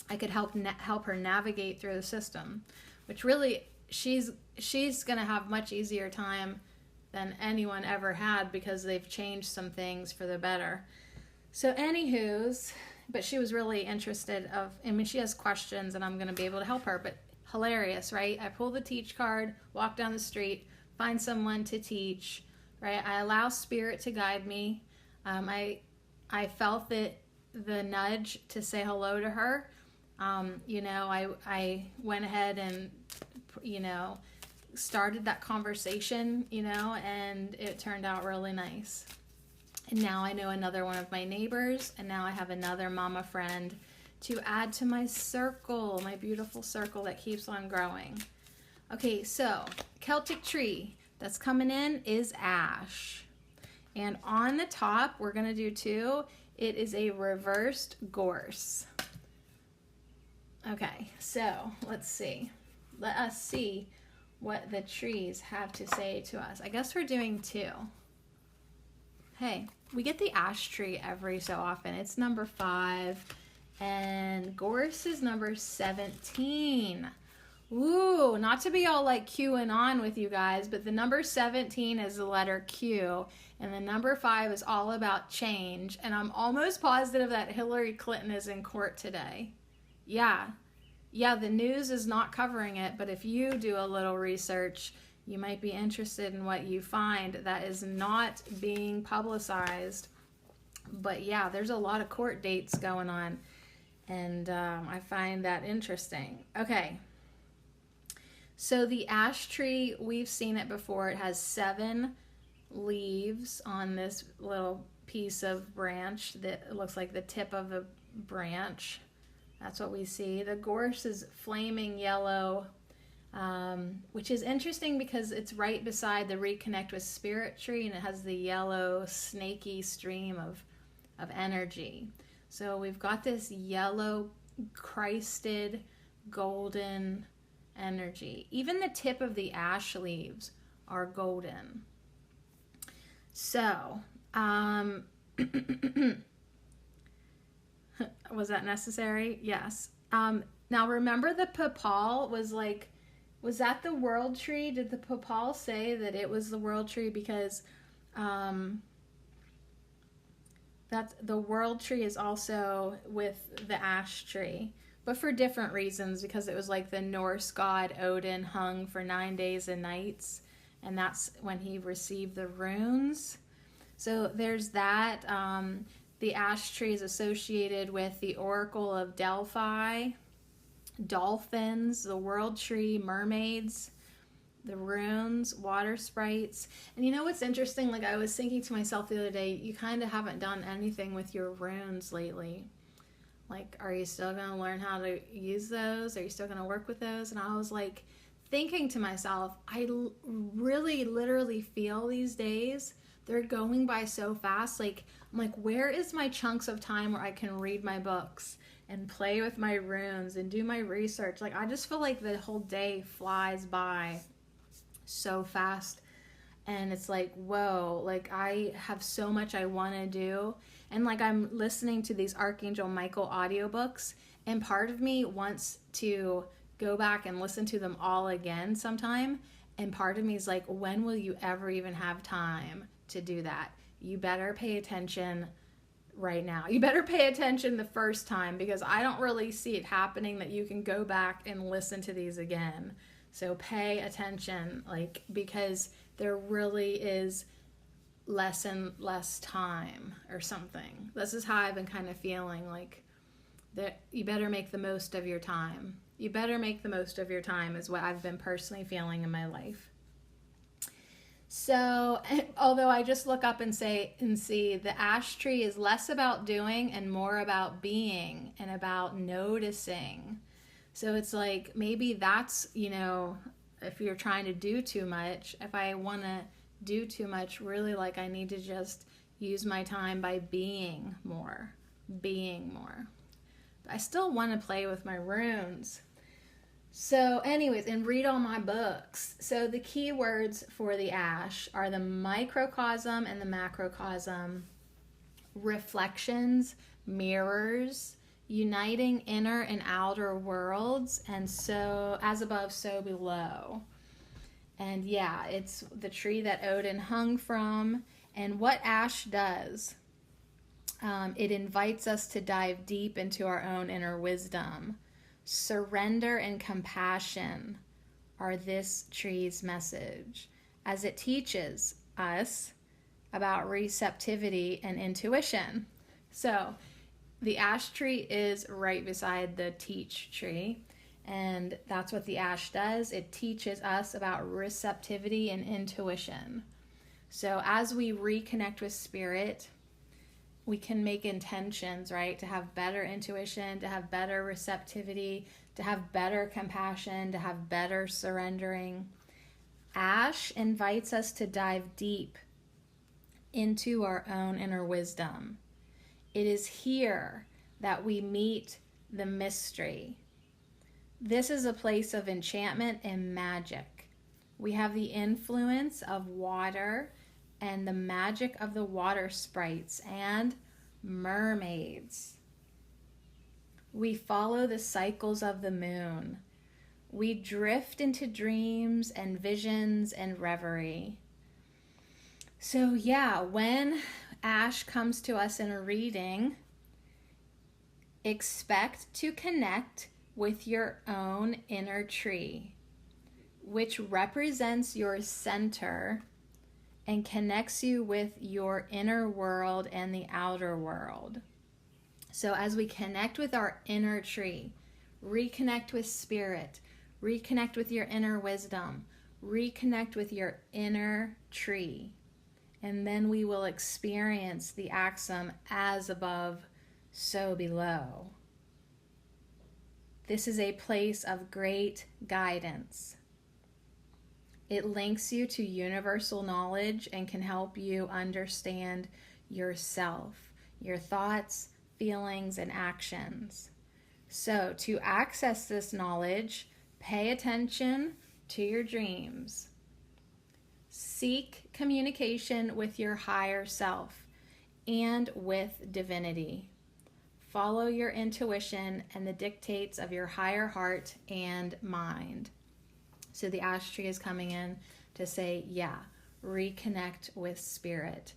I could help her navigate through the system, which really she's going to have much easier time than anyone ever had because they've changed some things for the better. So anywho's, but she was really interested she has questions and I'm going to be able to help her, but hilarious, right? I pull the teach card, walk down the street, find someone to teach, right? I allow spirit to guide me. I felt the nudge to say hello to her. I went ahead and, started that conversation, and it turned out really nice. And now I know another one of my neighbors, and now I have another mama friend to add to my circle, my beautiful circle that keeps on growing. Okay, so Celtic tree that's coming in is ash. And on the top, we're going to do 2. It is a reversed gorse. Okay, so let's see. Let us see what the trees have to say to us. I guess we're doing 2. Hey, we get the ash tree every so often. It's number 5, and gorse is number 17. Ooh, not to be all like Qing on with you guys, but the number 17 is the letter Q, and the number 5 is all about change, and I'm almost positive that Hillary Clinton is in court today. Yeah, the news is not covering it, but if you do a little research, you might be interested in what you find that is not being publicized. But yeah, there's a lot of court dates going on, and I find that interesting. Okay. So the ash tree, we've seen it before. It has 7 leaves on this little piece of branch that looks like the tip of a branch. That's what we see. The gorse is flaming yellow, which is interesting because it's right beside the Reconnect with Spirit tree, and it has the yellow snaky stream of energy. So we've got this yellow Christed golden energy. Even the tip of the ash leaves are golden. So, was that necessary? Yes. Now remember the papal was that the world tree? Did the papal say that it was the world tree? Because the world tree is also with the ash tree, but for different reasons, because it was like the Norse god Odin hung for 9 days and nights, and that's when he received the runes. So there's that. The ash tree is associated with the Oracle of Delphi, dolphins, the world tree, mermaids, the runes, water sprites. And you know what's interesting? Like, I was thinking to myself the other day, you kind of haven't done anything with your runes lately. Like, are you still going to learn how to use those? Are you still going to work with those? And I was like thinking to myself, I really literally feel these days, they're going by so fast. Like, I'm like, where is my chunks of time where I can read my books and play with my runes and do my research? Like, I just feel like the whole day flies by so fast. And it's like, whoa, like I have so much I want to do. And like, I'm listening to these Archangel Michael audiobooks, and part of me wants to go back and listen to them all again sometime. And part of me is like, when will you ever even have time to do that? You better pay attention right now. You better pay attention the first time, because I don't really see it happening that you can go back and listen to these again. So pay attention, like, because there really is less and less time or something. This is how I've been kind of feeling, like that you better make the most of your time. You better make the most of your time is what I've been personally feeling in my life. So, although I just look up and see the ash tree is less about doing and more about being and about noticing. So it's like, maybe that's, if you're trying to do too much, if I want to do too much, really, like, I need to just use my time by being more. But I still want to play with my runes. So anyways, and read all my books. So the key words for the ash are the microcosm and the macrocosm, reflections, mirrors, uniting inner and outer worlds, and so as above, so below. And yeah, it's the tree that Odin hung from. And what ash does, it invites us to dive deep into our own inner wisdom. Surrender and compassion are this tree's message, as it teaches us about receptivity and intuition. So the ash tree is right beside the teach tree, and that's what the ash does. It teaches us about receptivity and intuition. So as we reconnect with spirit, we can make intentions, right? To have better intuition, to have better receptivity, to have better compassion, to have better surrendering. Ash invites us to dive deep into our own inner wisdom. It is here that we meet the mystery. This is a place of enchantment and magic. We have the influence of water and the magic of the water sprites and mermaids. We follow the cycles of the moon. We drift into dreams and visions and reverie. So yeah, when ash comes to us in a reading, expect to connect with your own inner tree, which represents your center and connects you with your inner world and the outer world. So as we connect with our inner tree, reconnect with spirit, reconnect with your inner wisdom, reconnect with your inner tree, and then we will experience the axiom, as above, so below. This is a place of great guidance. It links you to universal knowledge and can help you understand yourself, your thoughts, feelings, and actions. So to access this knowledge, pay attention to your dreams. Seek communication with your higher self and with divinity. Follow your intuition and the dictates of your higher heart and mind. So the ash tree is coming in to say, yeah, reconnect with spirit,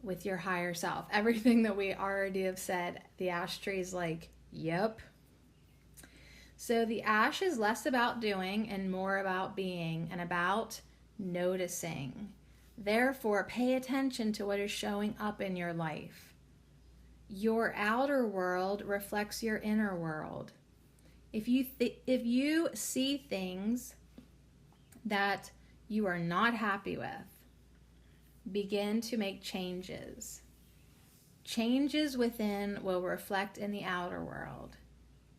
with your higher self. Everything that we already have said, the ash tree is like, yep. So the ash is less about doing and more about being and about noticing. Therefore, pay attention to what is showing up in your life. Your outer world reflects your inner world. If you see things that you are not happy with, begin to make changes. Changes within will reflect in the outer world.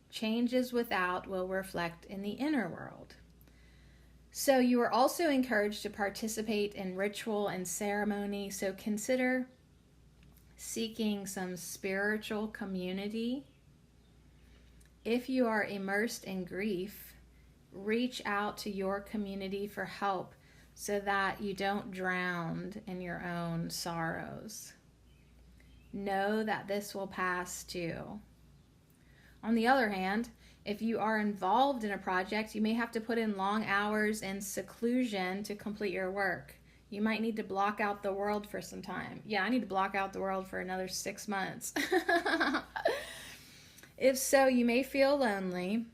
Changes without will reflect in the inner world. So you are also encouraged to participate in ritual and ceremony, so consider seeking some spiritual community. If you are immersed in grief, reach out to your community for help so that you don't drown in your own sorrows. Know that this will pass too. On the other hand, if you are involved in a project, you may have to put in long hours in seclusion to complete your work. You might need to block out the world for some time. Yeah, I need to block out the world for another 6 months. If so, you may feel lonely,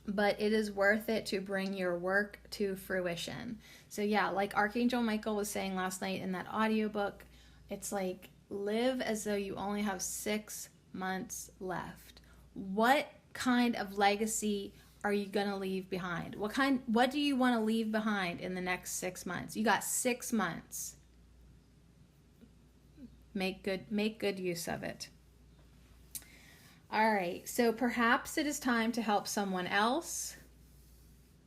but it is worth it to bring your work to fruition. So yeah, like Archangel Michael was saying last night in that audiobook, it's like live as though you only have 6 months left. What kind of legacy are you going to leave behind? What do you want to leave behind in the next 6 months? You got 6 months. Make good use of it. All right, so perhaps it is time to help someone else.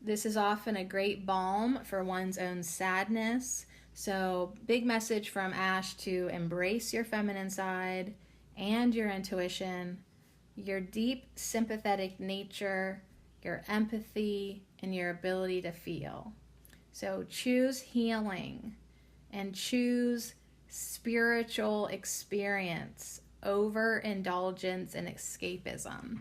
This is often a great balm for one's own sadness. So big message from Ash to embrace your feminine side and your intuition, your deep sympathetic nature, your empathy, and your ability to feel. So choose healing and choose spiritual experience over indulgence and escapism.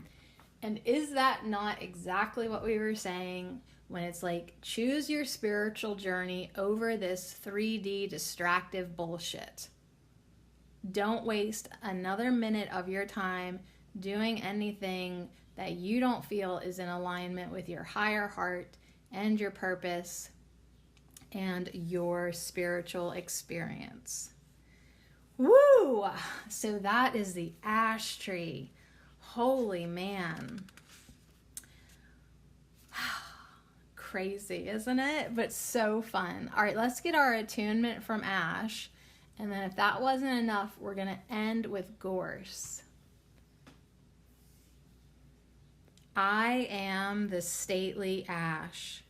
And is that not exactly what we were saying when it's like, choose your spiritual journey over this 3D distractive bullshit. Don't waste another minute of your time doing anything that you don't feel is in alignment with your higher heart and your purpose and your spiritual experience. Woo! So that is the ash tree. Holy man. Crazy, isn't it? But so fun. All right, let's get our attunement from ash. And then if that wasn't enough, we're going to end with gorse. I am the stately ash.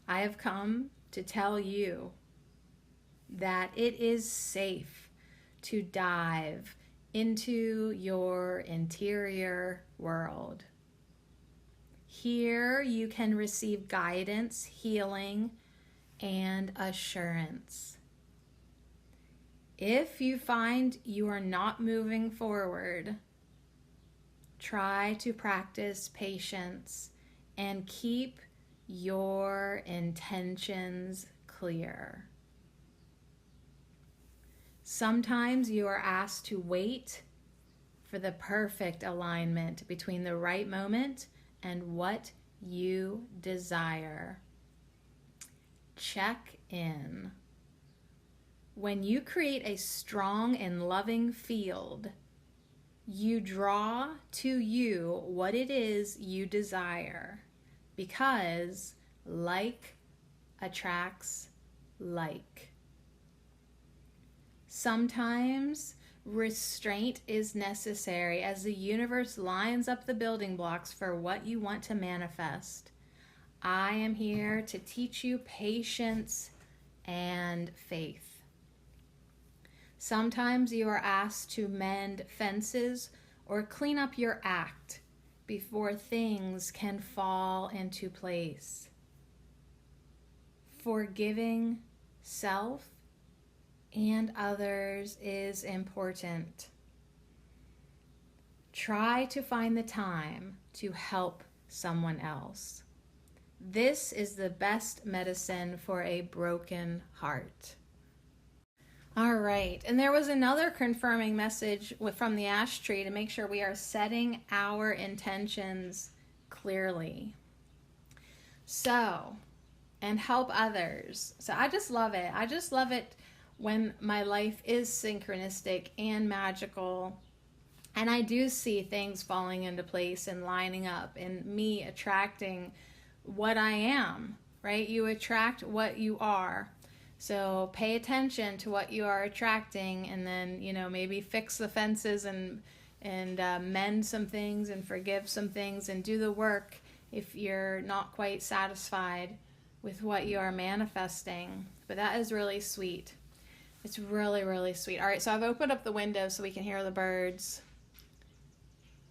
I have come to tell you that it is safe to dive into your interior world. Here you can receive guidance, healing, and assurance. If you find you are not moving forward, try to practice patience and keep your intentions clear. Sometimes you are asked to wait for the perfect alignment between the right moment and what you desire. Check in. When you create a strong and loving field, you draw to you what it is you desire, because like attracts like. Sometimes restraint is necessary as the universe lines up the building blocks for what you want to manifest. I am here to teach you patience and faith. Sometimes you are asked to mend fences or clean up your act before things can fall into place. Forgiving self and others is important. Try to find the time to help someone else. This is the best medicine for a broken heart. All right, and there was another confirming message from the ash tree to make sure we are setting our intentions clearly. So, and help others. So I just love it. I just love it when my life is synchronistic and magical, and I do see things falling into place and lining up and me attracting what I am, right? You attract what you are. So pay attention to what you are attracting, and then, maybe fix the fences and mend some things and forgive some things and do the work if you're not quite satisfied with what you are manifesting. But that is really sweet. It's really, really sweet. All right, so I've opened up the window so we can hear the birds.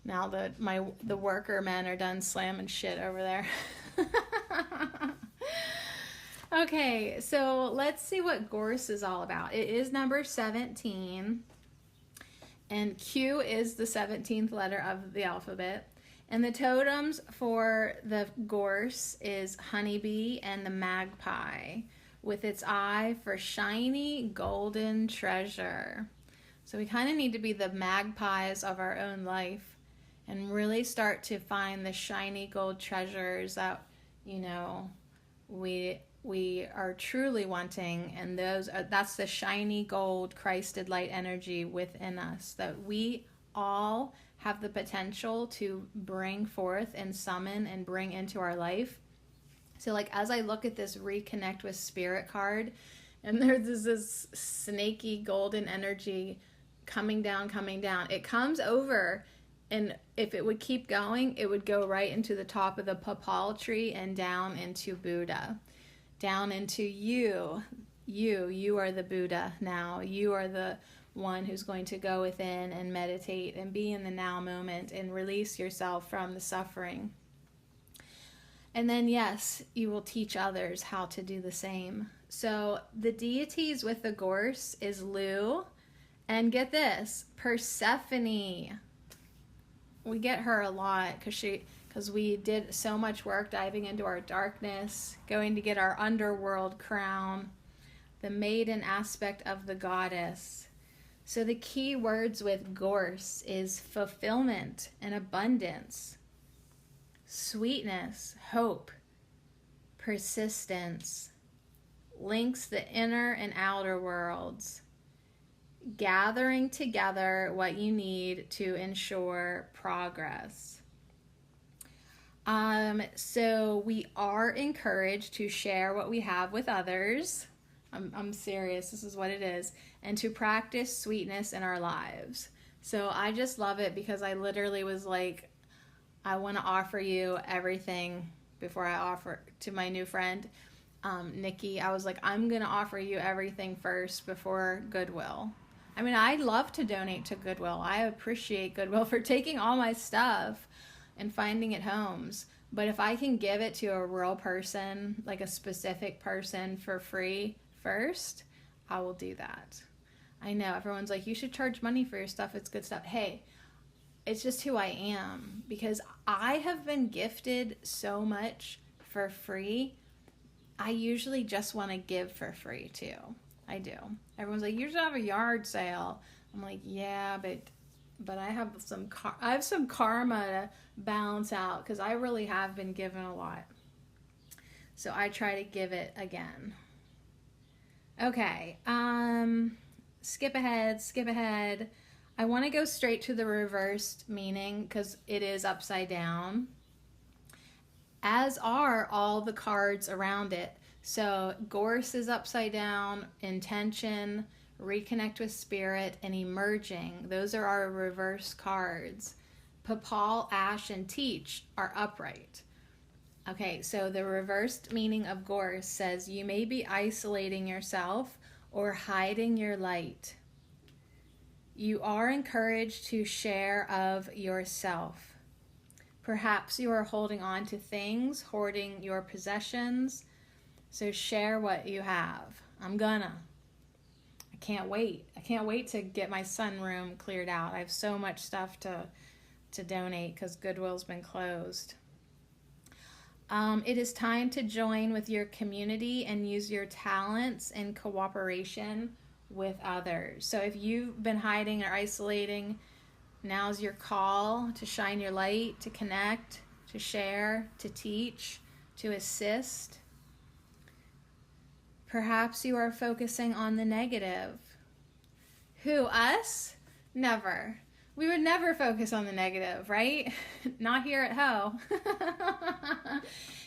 Now that the worker men are done slamming shit over there. Okay, so let's see what Gorse is all about. It is number 17, and Q is the 17th letter of the alphabet. And the totems for the Gorse is honeybee and the magpie, with its eye for shiny golden treasure. So we kind of need to be the magpies of our own life and really start to find the shiny gold treasures that, we are truly wanting, and that's the shiny gold Christed light energy within us that we all have the potential to bring forth and summon and bring into our life. So as I look at this Reconnect with Spirit card, and there's this snaky golden energy coming down, it comes over, and if it would keep going, it would go right into the top of the papal tree and down into Buddha. Down into you. You are the Buddha now. You are the one who's going to go within and meditate and be in the now moment and release yourself from the suffering. And then, yes, you will teach others how to do the same. So the deities with the Gorse is Lu, and get this, Persephone. We get her a lot because because we did so much work diving into our darkness, going to get our underworld crown, the maiden aspect of the goddess. So the key words with Gorse is fulfillment and abundance, sweetness, hope, persistence, links the inner and outer worlds, gathering together what you need to ensure progress. So we are encouraged to share what we have with others. I'm serious, this is what it is. And to practice sweetness in our lives. So I just love it because I literally was like, I want to offer you everything before I offer to my new friend, Nikki. I was like, I'm going to offer you everything first before Goodwill. I mean, I love to donate to Goodwill. I appreciate Goodwill for taking all my stuff and finding it homes. But if I can give it to a real person, like a specific person for free first, I will do that. I know everyone's like, you should charge money for your stuff. It's good stuff. Hey, it's just who I am, because I have been gifted so much for free. I usually just want to give for free too. I do. Everyone's like, you should have a yard sale. I'm like, yeah, but I have some karma to balance out, because I really have been given a lot. So I try to give it again. Okay. Skip ahead. I want to go straight to the reversed meaning because it is upside down, as are all the cards around it. So Gorse is upside down, intention, reconnect with spirit, and emerging. Those are our reverse cards. Papal, ash, and teach are upright. Okay, so the reversed meaning of Gorse says you may be isolating yourself or hiding your light. You are encouraged to share of yourself. Perhaps you are holding on to things, hoarding your possessions. So share what you have. I can't wait. I can't wait to get my sunroom cleared out. I have so much stuff to donate because Goodwill's been closed. It is time to join with your community and use your talents in cooperation with others. So if you've been hiding or isolating, now's your call to shine your light, to connect, to share, to teach, to assist. Perhaps you are focusing on the negative. Who, us? Never. We would never focus on the negative, right? Not here at Ho.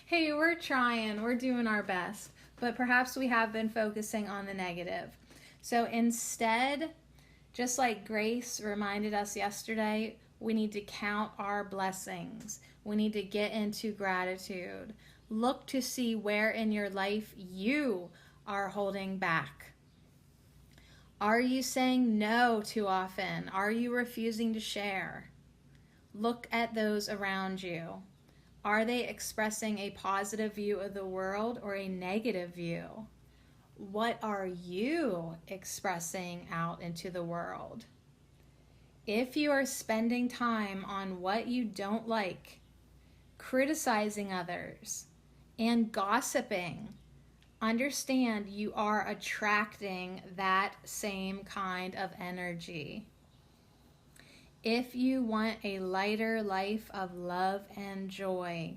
Hey, we're trying. We're doing our best. But perhaps we have been focusing on the negative. So instead, just like Grace reminded us yesterday, we need to count our blessings. We need to get into gratitude. Look to see where in your life you are holding back. Are you saying no too often? Are you refusing to share? Look at those around you. Are they expressing a positive view of the world or a negative view? What are you expressing out into the world? If you are spending time on what you don't like, criticizing others, and gossiping, understand you are attracting that same kind of energy. If you want a lighter life of love and joy,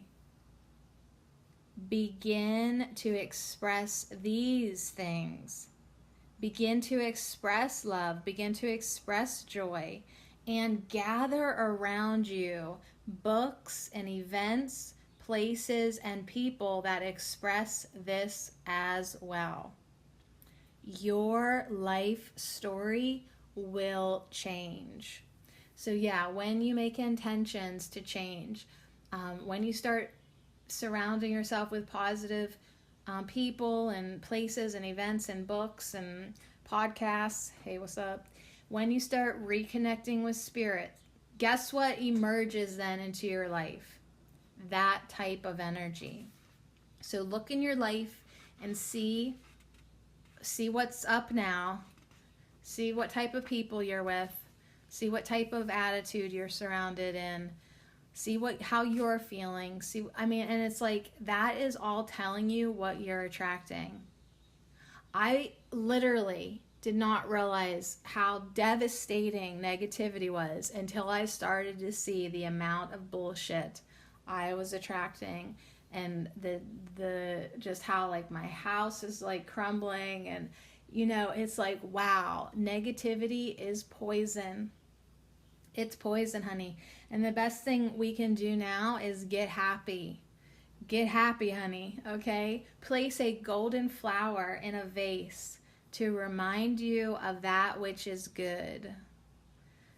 begin to express these things. Begin to express love, begin to express joy, and gather around you books and events, places, and people that express this as well. Your life story will change. So yeah, when you make intentions to change, when you start surrounding yourself with positive people and places and events and books and podcasts, hey, what's up? When you start reconnecting with spirit, guess what emerges then into your life? That type of energy. So look in your life and see what's up now. See what type of people you're with. See what type of attitude you're surrounded in. See how you're feeling. See, I mean, and it's like that is all telling you what you're attracting. I literally did not realize how devastating negativity was until I started to see the amount of bullshit I was attracting, and the just how like my house is like crumbling, and it's like, wow, negativity is poison. It's poison, honey. And the best thing we can do now is get happy. Get happy, honey, okay? Place a golden flower in a vase to remind you of that which is good.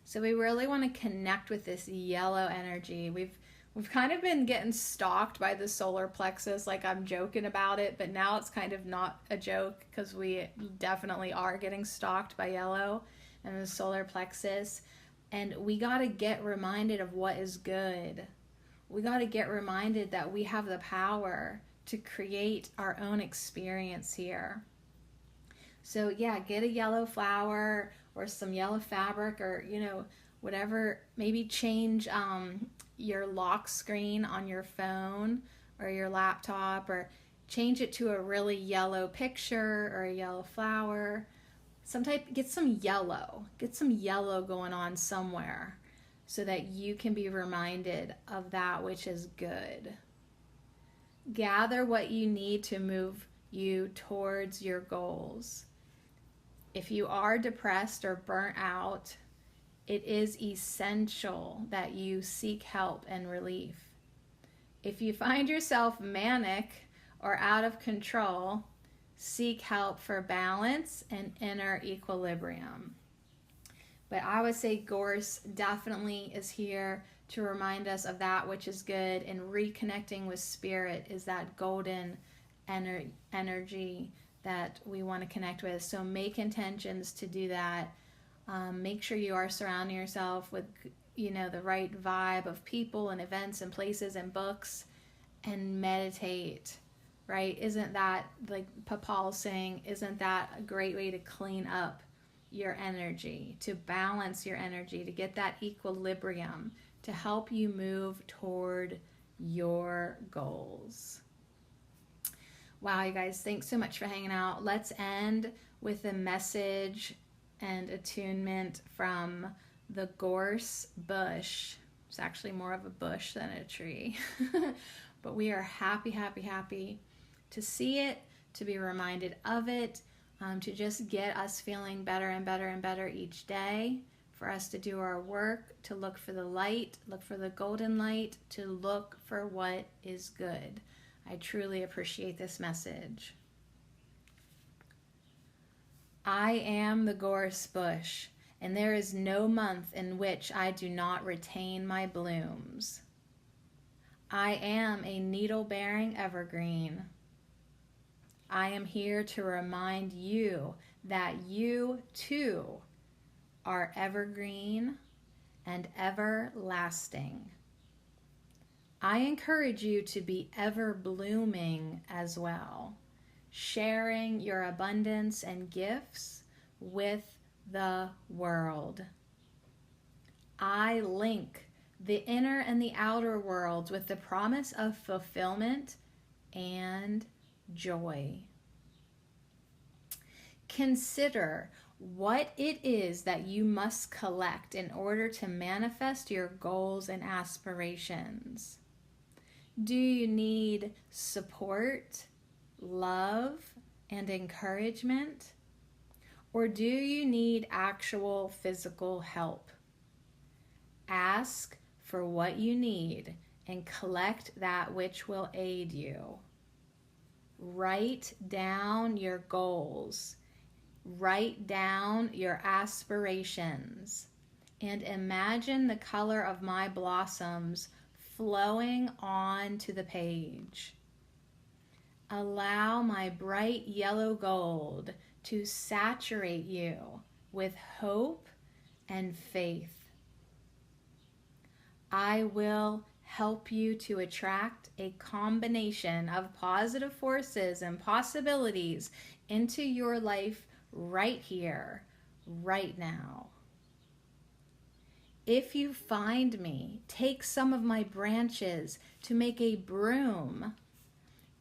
So we really want to connect with this yellow energy. We've kind of been getting stalked by the solar plexus, like I'm joking about it, but now it's kind of not a joke because we definitely are getting stalked by yellow and the solar plexus. And we got to get reminded of what is good. We got to get reminded that we have the power to create our own experience here. So yeah, get a yellow flower or some yellow fabric, or whatever. Maybe change your lock screen on your phone or your laptop, or change it to a really yellow picture or a yellow flower. Get some yellow going on somewhere, so that you can be reminded of that which is good. Gather what you need to move you towards your goals. If you are depressed or burnt out, it is essential that you seek help and relief. If you find yourself manic or out of control, seek help for balance and inner equilibrium. But I would say Gorse definitely is here to remind us of that which is good, and reconnecting with spirit is that golden energy that we want to connect with. So make intentions to do that. Make sure you are surrounding yourself with the right vibe of people and events and places and books, and meditate. Right? Isn't that, like Papal's saying, isn't that a great way to clean up your energy, to balance your energy, to get that equilibrium, to help you move toward your goals? Wow, you guys, thanks so much for hanging out. Let's end with a message and attunement from the Gorsbush. It's actually more of a bush than a tree. But we are happy to see it, to be reminded of it, to just get us feeling better and better and better each day, for us to do our work, to look for the light, look for the golden light, to look for what is good. I truly appreciate this message. I am the gorse bush, and there is no month in which I do not retain my blooms. I am a needle-bearing evergreen. I am here to remind you that you too are evergreen and everlasting. I encourage you to be ever blooming as well, sharing your abundance and gifts with the world. I link the inner and the outer worlds with the promise of fulfillment and joy. Consider what it is that you must collect in order to manifest your goals and aspirations. Do you need support, love, and encouragement? Or do you need actual physical help? Ask for what you need and collect that which will aid you. Write down your goals. Write down your aspirations. And imagine the color of my blossoms flowing onto the page. Allow my bright yellow gold to saturate you with hope and faith. I will help you to attract a combination of positive forces and possibilities into your life right here, right now. If you find me, take some of my branches to make a broom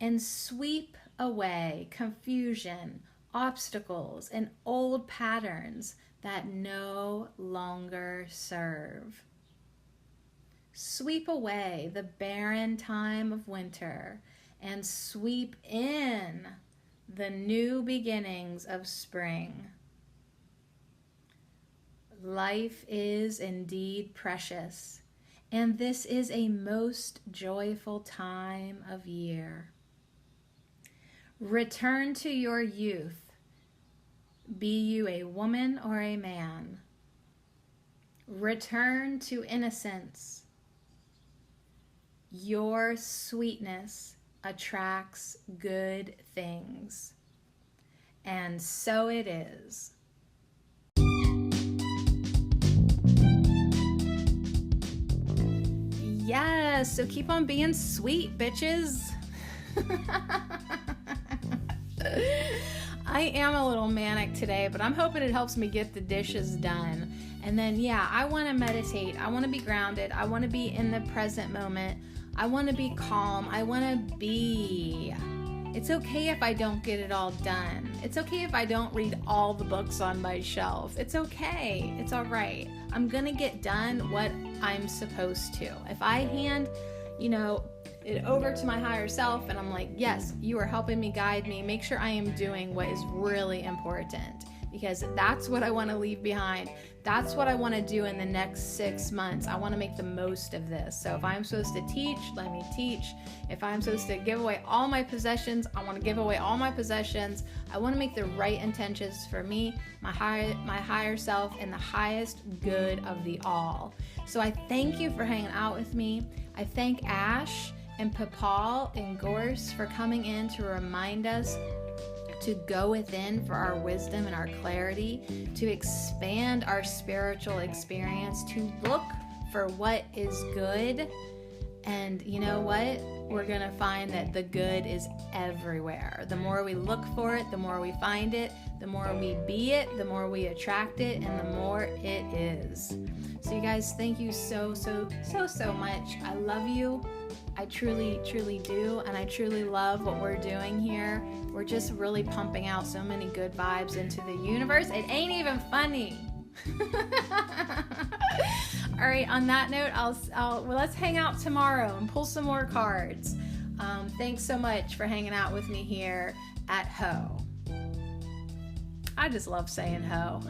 and sweep away confusion, obstacles, and old patterns that no longer serve. Sweep away the barren time of winter and sweep in the new beginnings of spring. Life is indeed precious, and this is a most joyful time of year. Return to your youth, be you a woman or a man. Return to innocence. Your sweetness attracts good things. And so it is. Yes, so keep on being sweet, bitches. I am a little manic today, but I'm hoping it helps me get the dishes done. And then, I want to meditate. I want to be grounded. I want to be in the present moment. I want to be calm. I want to be. It's okay if I don't get it all done. It's okay if I don't read all the books on my shelf. It's okay. It's all right. I'm going to get done what I'm supposed to. If I hand, it over to my higher self and I'm like, yes, you are helping me, guide me, make sure I am doing what is really important, because that's what I want to leave behind. That's what I want to do in the next 6 months. I want to make the most of this. So if I'm supposed to teach, let me teach. If I'm supposed to give away all my possessions, I want to give away all my possessions. I want to make the right intentions for me, my higher self, and the highest good of the all. So I thank you for hanging out with me. I thank Ash and Papal and Gorse for coming in to remind us to go within for our wisdom and our clarity, to expand our spiritual experience, to look for what is good. And you know what? We're going to find that the good is everywhere. The more we look for it, the more we find it, the more we be it, the more we attract it, and the more it is. So you guys, thank you so much. I love you. I truly, truly do. And I truly love what we're doing here. We're just really pumping out so many good vibes into the universe. It ain't even funny. All right, on that note, let's hang out tomorrow and pull some more cards. Thanks so much for hanging out with me here at Ho. I just love saying ho.